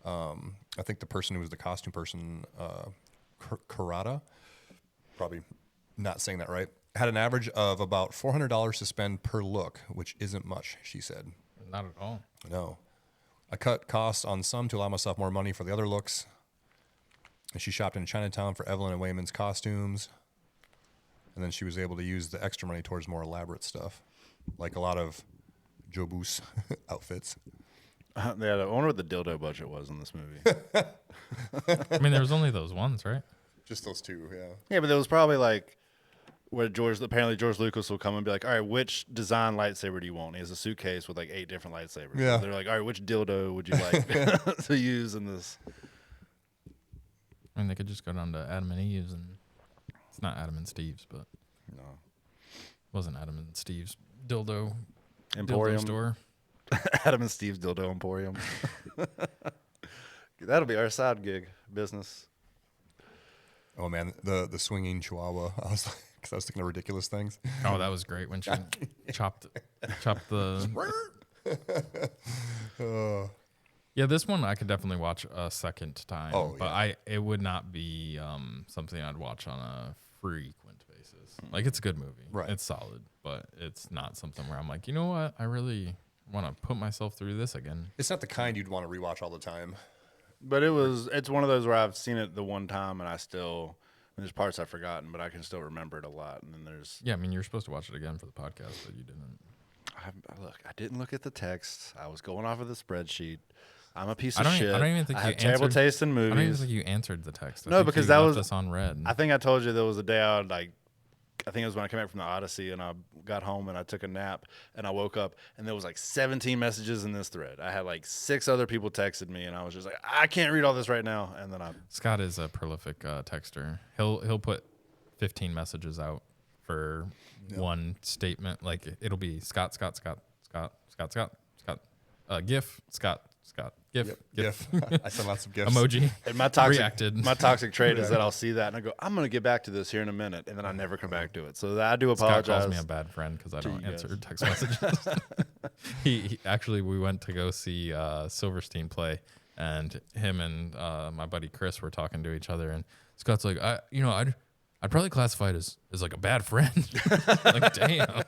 I think the person who was the costume person, Karada, probably not saying that right, had an average of about $400 to spend per look, which isn't much, she said. Not at all. No. I cut costs on some to allow myself more money for the other looks. And she shopped in Chinatown for Evelyn and Wayman's costumes. And then she was able to use the extra money towards more elaborate stuff, like a lot of Joboos outfits. I wonder what the dildo budget was in this movie. I mean, there was only those ones, right? Just those two, yeah. Yeah, but there was probably like where apparently George Lucas will come and be like, all right, which design lightsaber do you want? And he has a suitcase with like 8 different lightsabers. Yeah. So they're like, all right, which dildo would you like to use in this? I mean, they could just go down to Adam and Eve's, and it's not Adam and Steve's, but No. wasn't Adam and Steve's dildo Emporium. dildo store. Adam and Steve's Dildo Emporium. That'll be our side gig business. Oh man, the swinging chihuahua. I was like, because I was thinking of ridiculous things. Oh, that was great when she chopped the. Yeah, this one I could definitely watch a second time. Oh, but yeah. it would not be something I'd watch on a frequent basis. Like, it's a good movie, Right. It's solid, but it's not something where I'm like, you know what, I really want to put myself through this again. It's not the kind you'd want to rewatch all the time. But it's one of those where I've seen it the one time and there's parts I've forgotten, but I can still remember it a lot. And then there's, Yeah, I mean, you're supposed to watch it again for the podcast, but you didn't. I didn't look at the text. I was going off of the spreadsheet. I'm a piece I of don't, shit. I don't even think I you have terrible answered. taste in I don't even movies. think you answered the text. I No, think because you that left was- us on red. I think I told you there was a day I think it was when I came back from the Odyssey and I got home and I took a nap and I woke up and there was like 17 messages in this thread. I had like 6 other people texted me and I was just like, I can't read all this right now. And then Scott is a prolific texter. He'll put 15 messages out for one statement. Like, it'll be Scott, GIF, Scott, GIF, GIF, I sent lots of gifs. emoji. And my toxic Reacted. my toxic trait is that I'll see that and I go, I'm gonna get back to this here in a minute, and then I never come back to it. So I do Scott apologize. calls me a bad friend because I don't you guys. answer text messages. he actually, we went to go see Silverstein play, and him and my buddy Chris were talking to each other, and Scott's like, I'd probably classify it as like a bad friend. Like, damn.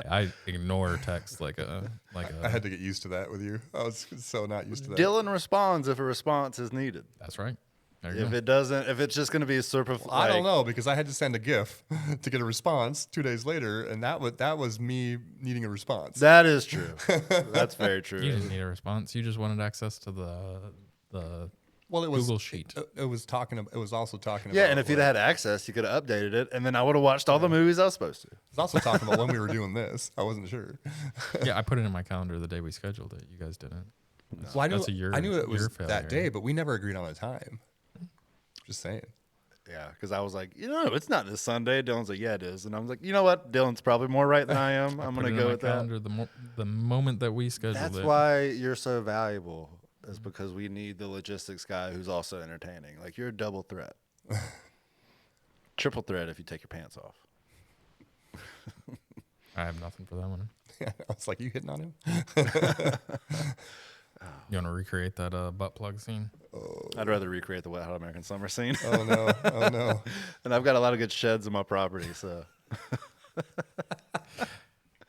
I ignore text like a. I had to get used to that with you. I was so not used to that. Dylan responds if a response is needed. That's right. There you If go. it doesn't, if it's just gonna be a superficial, I don't know because I had to send a GIF to get a response 2 days later, and that was me needing a response. That is true. That's very true. You didn't need a response. You just wanted access to the well, it was Google Sheet. It was talking. It was also talking. Yeah, about, and if you'd like, had access, you could have updated it, and then I would have watched all the movies I was supposed to. it was also talking about when we were doing this. I wasn't sure. Yeah, I put it in my calendar the day we scheduled it. You guys didn't. Well, That's a year. I knew it was your that failure. day, but we never agreed on a time. Just saying. Yeah, because I was like, it's not this Sunday. Dylan's like, yeah, it is, and I was like, you know what? Dylan's probably more right than I am. I'm Put gonna it in go my with that. calendar the moment that we scheduled That's it. why you're so valuable. Is because we need the logistics guy who's also entertaining. Like, you're a double threat, triple threat if you take your pants off. I have nothing for that one. I was like, you hitting on him? You want to recreate that butt plug scene? I'd rather recreate the Wet Hot American Summer scene. Oh no! Oh no! And I've got a lot of good sheds in my property, so.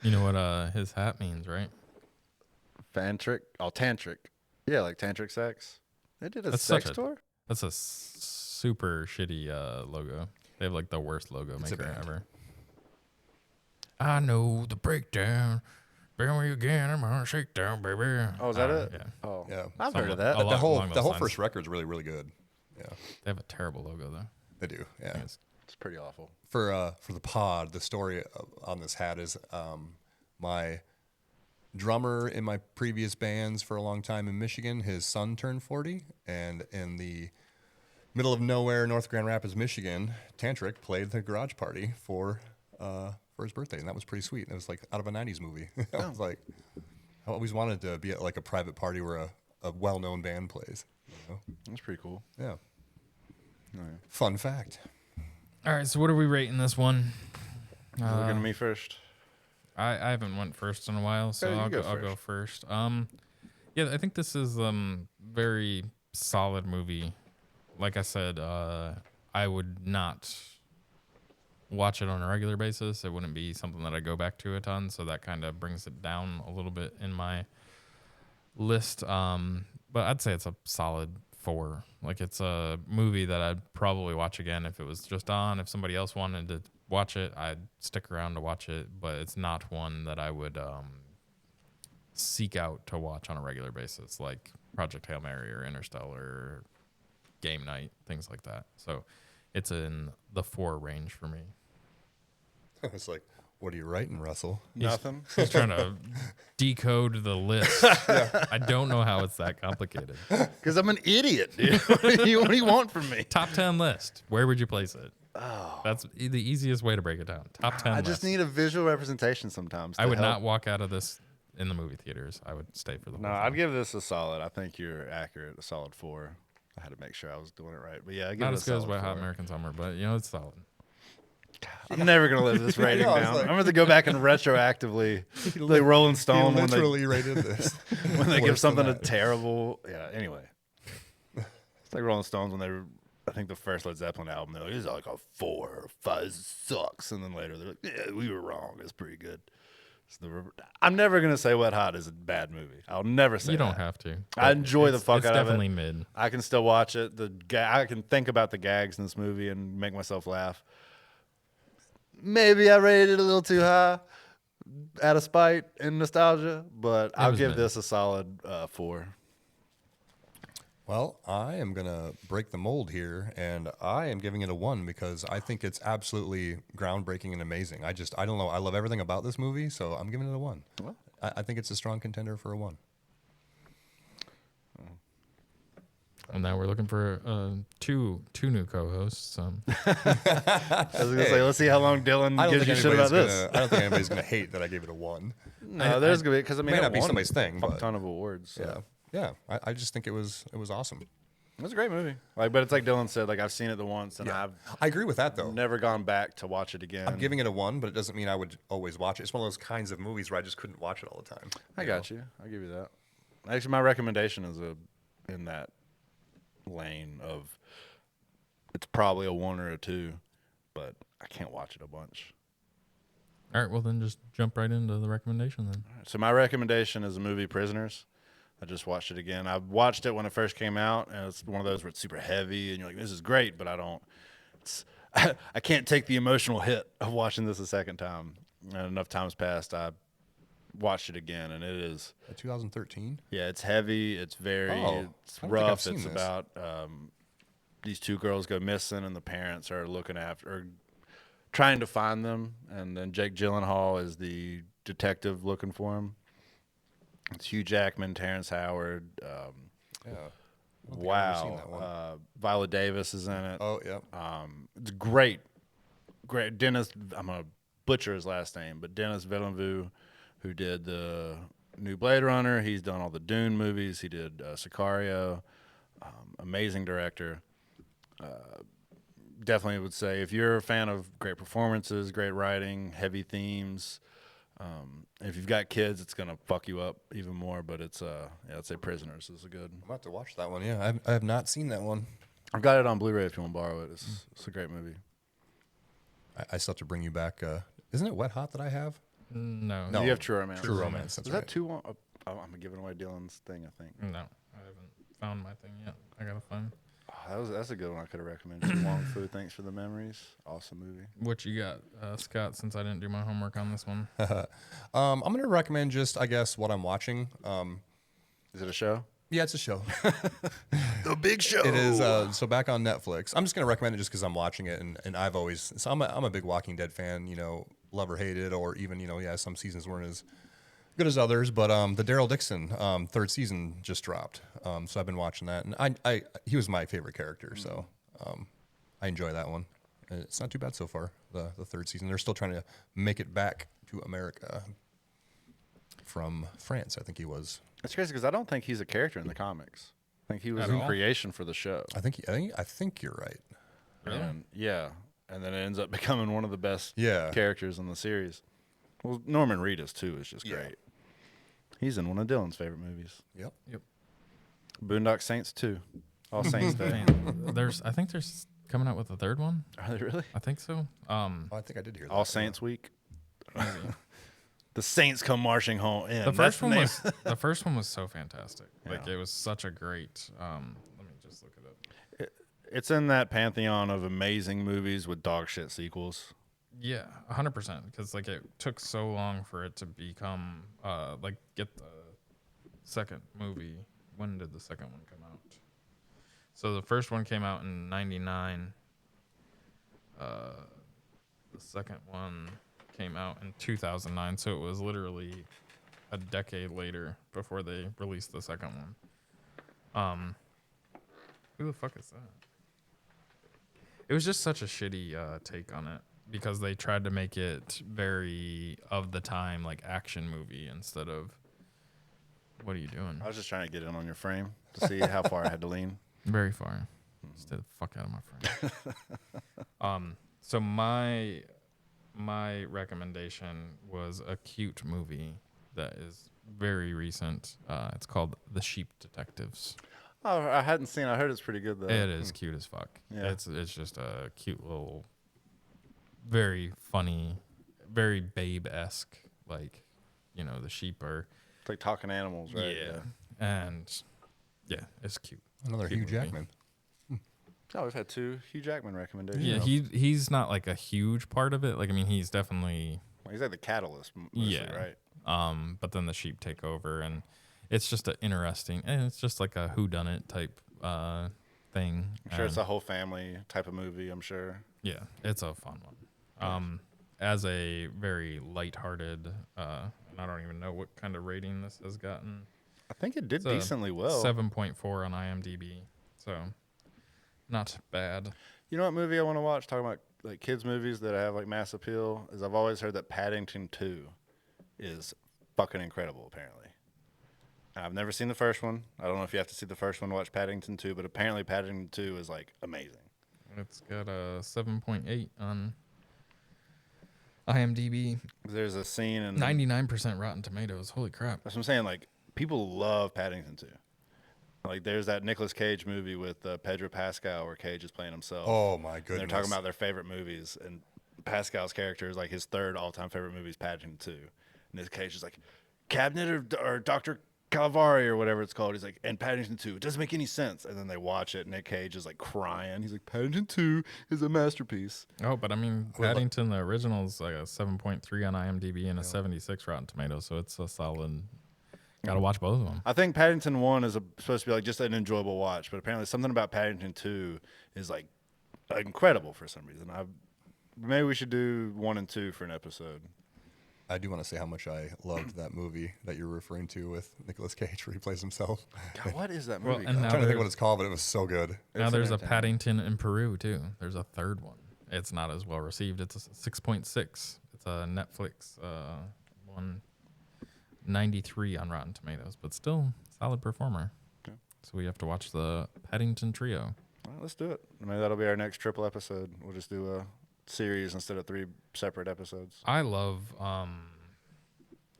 You know what his hat means, right? Fantric? Oh, tantric. Yeah, like tantric sex. They did a That's sex such a- tour? That's a super shitty logo. They have like the worst logo It's a maker band. ever. I know the breakdown. Bring me again, I'm on a shakedown, baby. Oh, is that it? Yeah. Oh, Yeah. I've heard of Somewhat. that. A lot The whole along those lines. first record's really, really good. Yeah, They have a terrible logo though. they do. Yeah. It's- It's pretty awful. For the pod, the story on this hat is my drummer in my previous bands for a long time in Michigan. His son turned 40, and in the middle of nowhere, North Grand Rapids, Michigan, Tantric played the garage party for his birthday, and that was pretty sweet. It was like out of a '90s movie. I was like, I always wanted to be at like a private party where a well-known band plays. You know? That's pretty cool. Yeah. Yeah. Fun fact. All right, so what are we rating this one? Looking at me first. I haven't went first in a while, so Okay, you I'll go first. Yeah, I think this is very solid movie. Like I said, I would not watch it on a regular basis. It wouldn't be something that I go back to a ton, so that kind of brings it down a little bit in my list. But I'd say it's a solid 4. Like, it's a movie that I'd probably watch again if it was just on. If somebody else wanted to watch it, I'd stick around to watch it, but it's not one that I would seek out to watch on a regular basis, like Project Hail Mary or Interstellar or Game Night, things like that. So it's in the 4 range for me. It's like, what are you writing, Russell? Nothing. He's trying to decode the list. I don't know how it's that complicated. Because I'm an idiot, dude. what do you want from me? Top 10 list. Where would you place it? Oh. That's the easiest way to break it down. Top 10 I list. just need a visual representation sometimes. I would help. not walk out of this in the movie theaters. I would stay for the No, whole I'd thing. give this a solid. I think you're accurate. A solid 4. I had to make sure I was doing it right. But yeah, I give Not it as a good as solid Wet Hot 4. American Summer, but it's solid. I'm never gonna live this rating I was down. like- I'm gonna have to go back and retroactively, like Rolling He Stone when they literally rated this. when they give Worse than something a that. terrible. Yeah. Anyway, it's like Rolling Stones when they were. I think the first Led Zeppelin album, they're like, "It's like a 4 or 5 sucks," and then later they're like, "Yeah, we were wrong. It's pretty good." I'm never gonna say Wet Hot is a bad movie. I'll never say You don't that. have to. I enjoy the fuck it's out of it. definitely mid. I can still watch it. I can think about the gags in this movie and make myself laugh. Maybe I rated it a little too high out of spite and nostalgia, but I'll was give mid. this a solid 4. Well, I am going to break the mold here, and I am giving it a 1 because I think it's absolutely groundbreaking and amazing. I don't know. I love everything about this movie, so I'm giving it a 1. Well. I think it's a strong contender for a 1. And now we're looking for two new co-hosts. I was gonna say, let's see how long Dylan I don't gives think you shit about anybody's this. I don't think anybody's going to hate that I gave it a 1. No, there's gonna be because I mean, may it not be won somebody's thing, a but- ton of awards. So. I just think it was awesome. It was a great movie. Like, but it's like Dylan said, like I've seen it the once, and Yeah. I've I agree with that, though. never gone back to watch it again. I'm giving it a 1, but it doesn't mean I would always watch it. It's one of those kinds of movies where I just couldn't watch it all the time. I got you. I'll give you that. Actually, my recommendation is in that lane of it's probably a 1 or a 2, but I can't watch it a bunch. All right, well then just jump right into the recommendation then. So my recommendation is the movie Prisoners. I just watched it again. I watched it when it first came out, and it's one of those where it's super heavy, and you're like, "This is great," but I don't. I can't take the emotional hit of watching this a second time. And enough times passed, I watched it again, and it is. 2013? Yeah, it's heavy. It's very. Oh, It's I don't think I've rough. seen It's this. about these 2 girls go missing, and the parents are looking after, or trying to find them, and then Jake Gyllenhaal is the detective looking for him. It's Hugh Jackman, Terrence Howard. Yeah. I don't think I've ever seen that one. Wow. Viola Davis is in it. Oh, yeah. It's great. Great. Dennis, I'm going to butcher his last name, but Dennis Villeneuve, who did the new Blade Runner. He's done all the Dune movies. He did Sicario. Amazing director. Definitely would say if you're a fan of great performances, great writing, heavy themes, if you've got kids, it's gonna fuck you up even more. But it's I'd say Prisoners is a good. I'm about to watch that one. Yeah, I have not seen that one. I've got it on Blu-ray if you want to borrow it. It's a great movie. I still have to bring you back. Isn't it Wet Hot that I have? No. No. You have True Romance. True Romance. That's Is right. that 2 on? I'm giving away Dylan's thing, I think. No. I haven't found my thing yet. I gotta find. That's a good one I could have recommended. Wong Fu, Thanks for the Memories. Awesome movie. What you got, Scott? Since I didn't do my homework on this one. I'm gonna recommend just, I guess, what I'm watching. Is it a show? Yeah, it's a show. The Big Show. It is. So back on Netflix. I'm just gonna recommend it just because I'm watching it, and I've always. So I'm a big Walking Dead fan. You know, love or hate it, or even some seasons weren't as good as others. But the Daryl Dixon third season just dropped. So I've been watching that, and he was my favorite character. So I enjoy that one. And it's not too bad so far. The third season. They're still trying to make it back to America from France. I think he was. It's crazy because I don't think he's a character in the comics. I think he was At a all? creation for the show. I think you're right. Really? And, yeah. And then it ends up becoming one of the best Yeah. characters in the series. Well, Norman Reedus, too, is just Yeah. great. He's in one of Dylan's favorite movies. Yep. Boondock Saints 2. All Saints Day. Man, I think there's coming out with a third one. Are they really? I think so. Oh, I think I did hear that. All Saints Week. The Saints come marching home. Yeah, The first one was so fantastic. Like Yeah. it was such a great. Let me just look it up. It's in that pantheon of amazing movies with dog shit sequels. Yeah, 100%. Because like it took so long for it to become get the second movie. When did the second one come out? So the first one came out in '99. The second one came out in 2009. So it was literally a decade later before they released the second one. Who the fuck is that? It was just such a shitty take on it because they tried to make it very of the time, like action movie instead of. What are you doing? I was just trying to get in on your frame to see how far I had to lean. Very far. Stay the fuck out of my frame. So my recommendation was a cute movie that is very recent. It's called The Sheep Detectives. Oh, I hadn't seen it. I heard it's pretty good, though. It is cute as fuck. Yeah. It's just a cute little, very funny, very babe-esque. Like, the sheep are. It's like talking animals, right? Yeah. And yeah, it's cute. Another Cute Hugh movie. Jackman. Oh, we've had 2 Hugh Jackman recommendations. Yeah, he's not like a huge part of it. Like, I mean, he's definitely. He's like the catalyst, mostly, Yeah. right? But then the sheep take over, and it's just an interesting, and it's just like a whodunit type thing. I'm sure it's a whole family type of movie, I'm sure. Yeah, it's a fun one. As a very lighthearted, and I don't even know what kind of rating this has gotten. I think it did It's a decently well. 7.4 on IMDb, so not bad. You know what movie I want to watch? Talking about like kids movies that have like mass appeal is I've always heard that Paddington 2 is fucking incredible. Apparently, I've never seen the first one. I don't know if you have to see the first one to watch Paddington 2, but apparently Paddington 2 is like amazing. It's got a 7.8 on IMDb. There's a scene in 99% Rotten Tomatoes. Holy crap! That's what I'm saying. Like people love Paddington 2. Like there's that Nicolas Cage movie with Pedro Pascal where Cage is playing himself. Oh my And goodness. they're talking about their favorite movies, and Pascal's character is like his third all-time favorite movie is Paddington 2. And this Cage is like, Cabinet or Dr. Caligari or whatever it's called. He's like, and Paddington 2, it doesn't make any sense. And then they watch it, and Nick Cage is like crying. He's like, Paddington 2 is a masterpiece. Oh, but I mean, Paddington, the original is like a 7.3 on IMDb and a 76 Rotten Tomatoes, so it's a solid. Got to watch both of them. I think Paddington 1 is supposed to be like just an enjoyable watch, but apparently something about Paddington 2 is like incredible for some reason. Maybe we should do 1 and 2 for an episode. I do want to say how much I loved that movie that you're referring to with Nicolas Cage where he plays himself. God, what is that Well, movie? and called? I'm trying to think what it's called, but it was so good. Now It's there's a entertaining. Paddington in Peru too. There's a third one. It's not as well received. It's a 6.6. It's a Netflix 193 on Rotten Tomatoes, but still solid performer. Okay. So we have to watch the Paddington trio. All right, let's do it. Maybe that'll be our next triple episode. We'll just do a series instead of 3 separate episodes. I love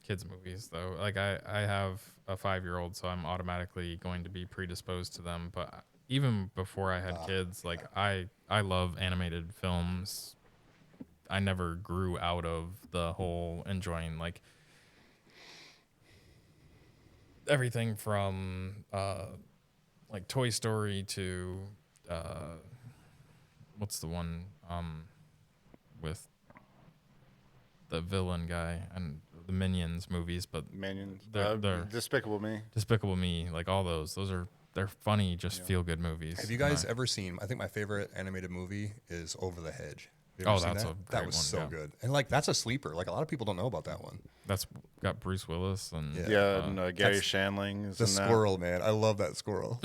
kids movies though. Like I have a 5-year-old, so I'm automatically going to be predisposed to them. But even before I had kids, like I love animated films. I never grew out of the whole enjoying like everything from like Toy Story to what's the one with the villain guy and the Minions movies, but Minions. They're Despicable Me. Despicable Me, like all those are they're funny, just feel good movies. Have you guys ever seen? I think my favorite animated movie is Over the Hedge. Have you Oh, ever seen that's that? a great that was one, so yeah. good, and like that's a sleeper. Like a lot of people don't know about that one. That's got Bruce Willis and Yeah, and Gary that's Shandling is The in that. squirrel, man. I love that squirrel.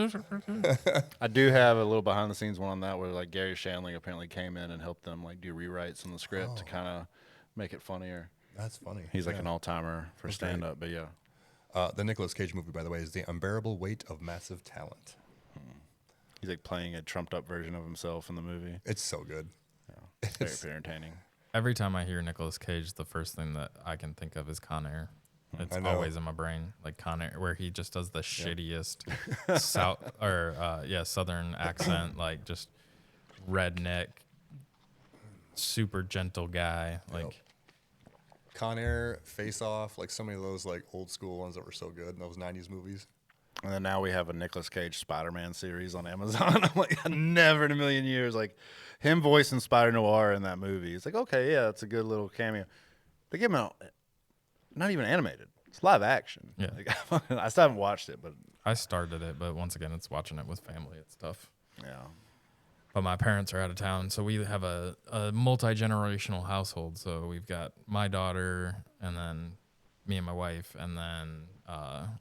I do have a little behind the scenes one on that where like Gary Shandling apparently came in and helped them like do rewrites in the script to kind of make it funnier. That's funny. He's like an all timer for stand up, but yeah. The Nicolas Cage movie, by the way, is The Unbearable Weight of Massive Talent. He's like playing a trumped up version of himself in the movie. It's so good. Yeah. It's very entertaining. Every time I hear Nicolas Cage, the first thing that I can think of is Con Air. It's I know. always in my brain, like Con Air, where he just does the shittiest southern accent, like just redneck, super gentle guy. Like Con Air, Face Off, like so many of those like old school ones that were so good in those 90s movies. And then now we have a Nicolas Cage Spider-Man series on Amazon. I'm like, never in a million years. Like him voicing Spider Noir in that movie. It's like, okay, yeah, it's a good little cameo. They give him out, not even animated. It's live action. Yeah. Like, I still haven't watched it, but I started it, but once again, it's watching it with family. It's tough. yeah. But my parents are out of town, so we have a multi-generational household. So we've got my daughter, and then me and my wife, and then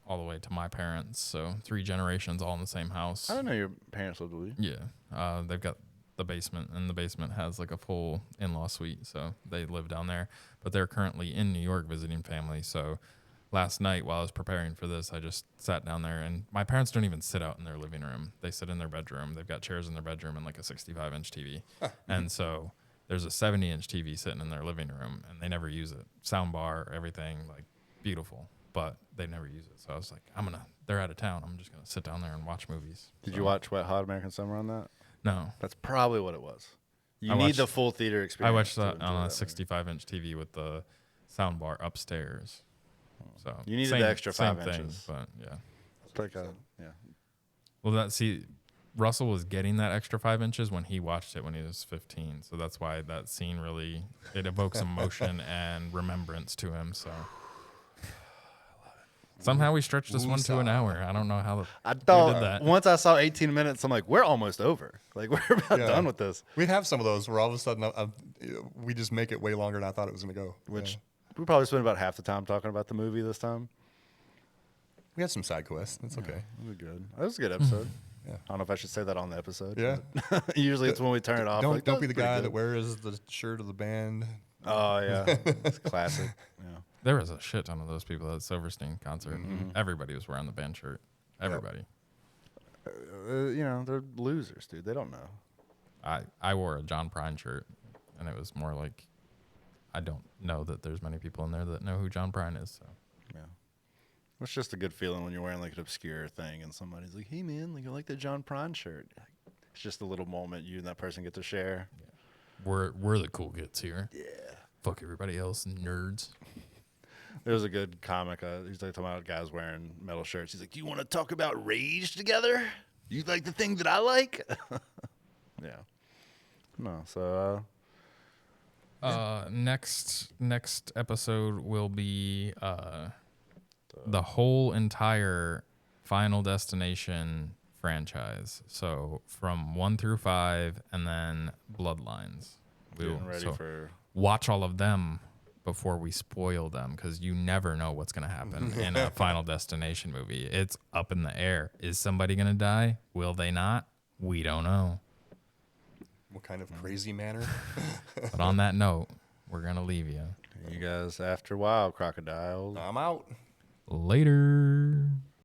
all the way to my parents. So 3 generations all in the same house. I don't know your parents lived with you. Yeah. They've got the basement, and the basement has like a full in-law suite. So they live down there. But they're currently in New York visiting family. So last night while I was preparing for this, I just sat down there, and my parents don't even sit out in their living room. They sit in their bedroom. They've got chairs in their bedroom and like a 65-inch TV. And so there's a 70-inch TV sitting in their living room, and they never use it. Sound bar, everything, like beautiful, but they never use it. So I was like, they're out of town. I'm just going to sit down there and watch movies. Did So, you watch Wet Hot American Summer on that? No. That's probably what it was. You I need watched- the full theater experience. I watched to that enjoy on a that movie. 65-inch TV with the sound bar upstairs. So You needed the extra 5 thing, inches. but yeah. It's like yeah. Well, Russell was getting that extra 5 inches when he watched it when he was 15. So that's why that scene really, it evokes emotion and remembrance to him. So somehow we stretched this one to an hour. I don't know how I we thought did that. once I saw 18 minutes, I'm like, we're almost over. Like we're about Yeah. done with this. We have some of those where all of a sudden we just make it way longer than I thought it was going to go. Which we probably spent about half the time talking about the movie this time. we had some side quests. It's okay. It was good. That was a good episode. Yeah. I don't know if I should say that on the episode. Yeah. but usually it's when we turn it off. Don't like, don't "That be the was pretty guy good." that wears the shirt of the band. Oh yeah, it's classic. Yeah. There was a shit ton of those people at the Silverstein concert. Everybody was wearing the band shirt. Everybody. You know, they're losers, dude. They don't know. I wore a John Prine shirt, and it was more like, I don't know that there's many people in there that know who John Prine is. So Yeah. It's just a good feeling when you're wearing like an obscure thing and somebody's like, "Hey man, like I like the John Prine shirt." It's just a little moment you and that person get to share. we're the cool kids here. Yeah. Fuck everybody else, nerds. There was a good comic. He's like talking about guys wearing metal shirts. He's like, "You want to talk about rage together? You like the thing that I like?" Yeah. No. So. Next episode will be the whole entire Final Destination franchise. So from 1 through 5, and then Bloodlines. Getting ready for. Watch all of them before we spoil them, because you never know what's going to happen in a Final Destination movie. It's up in the air. Is somebody going to die? Will they not? We don't know. What kind of crazy manner? But on that note, we're going to leave you. You guys after a while, crocodiles. I'm out. Later.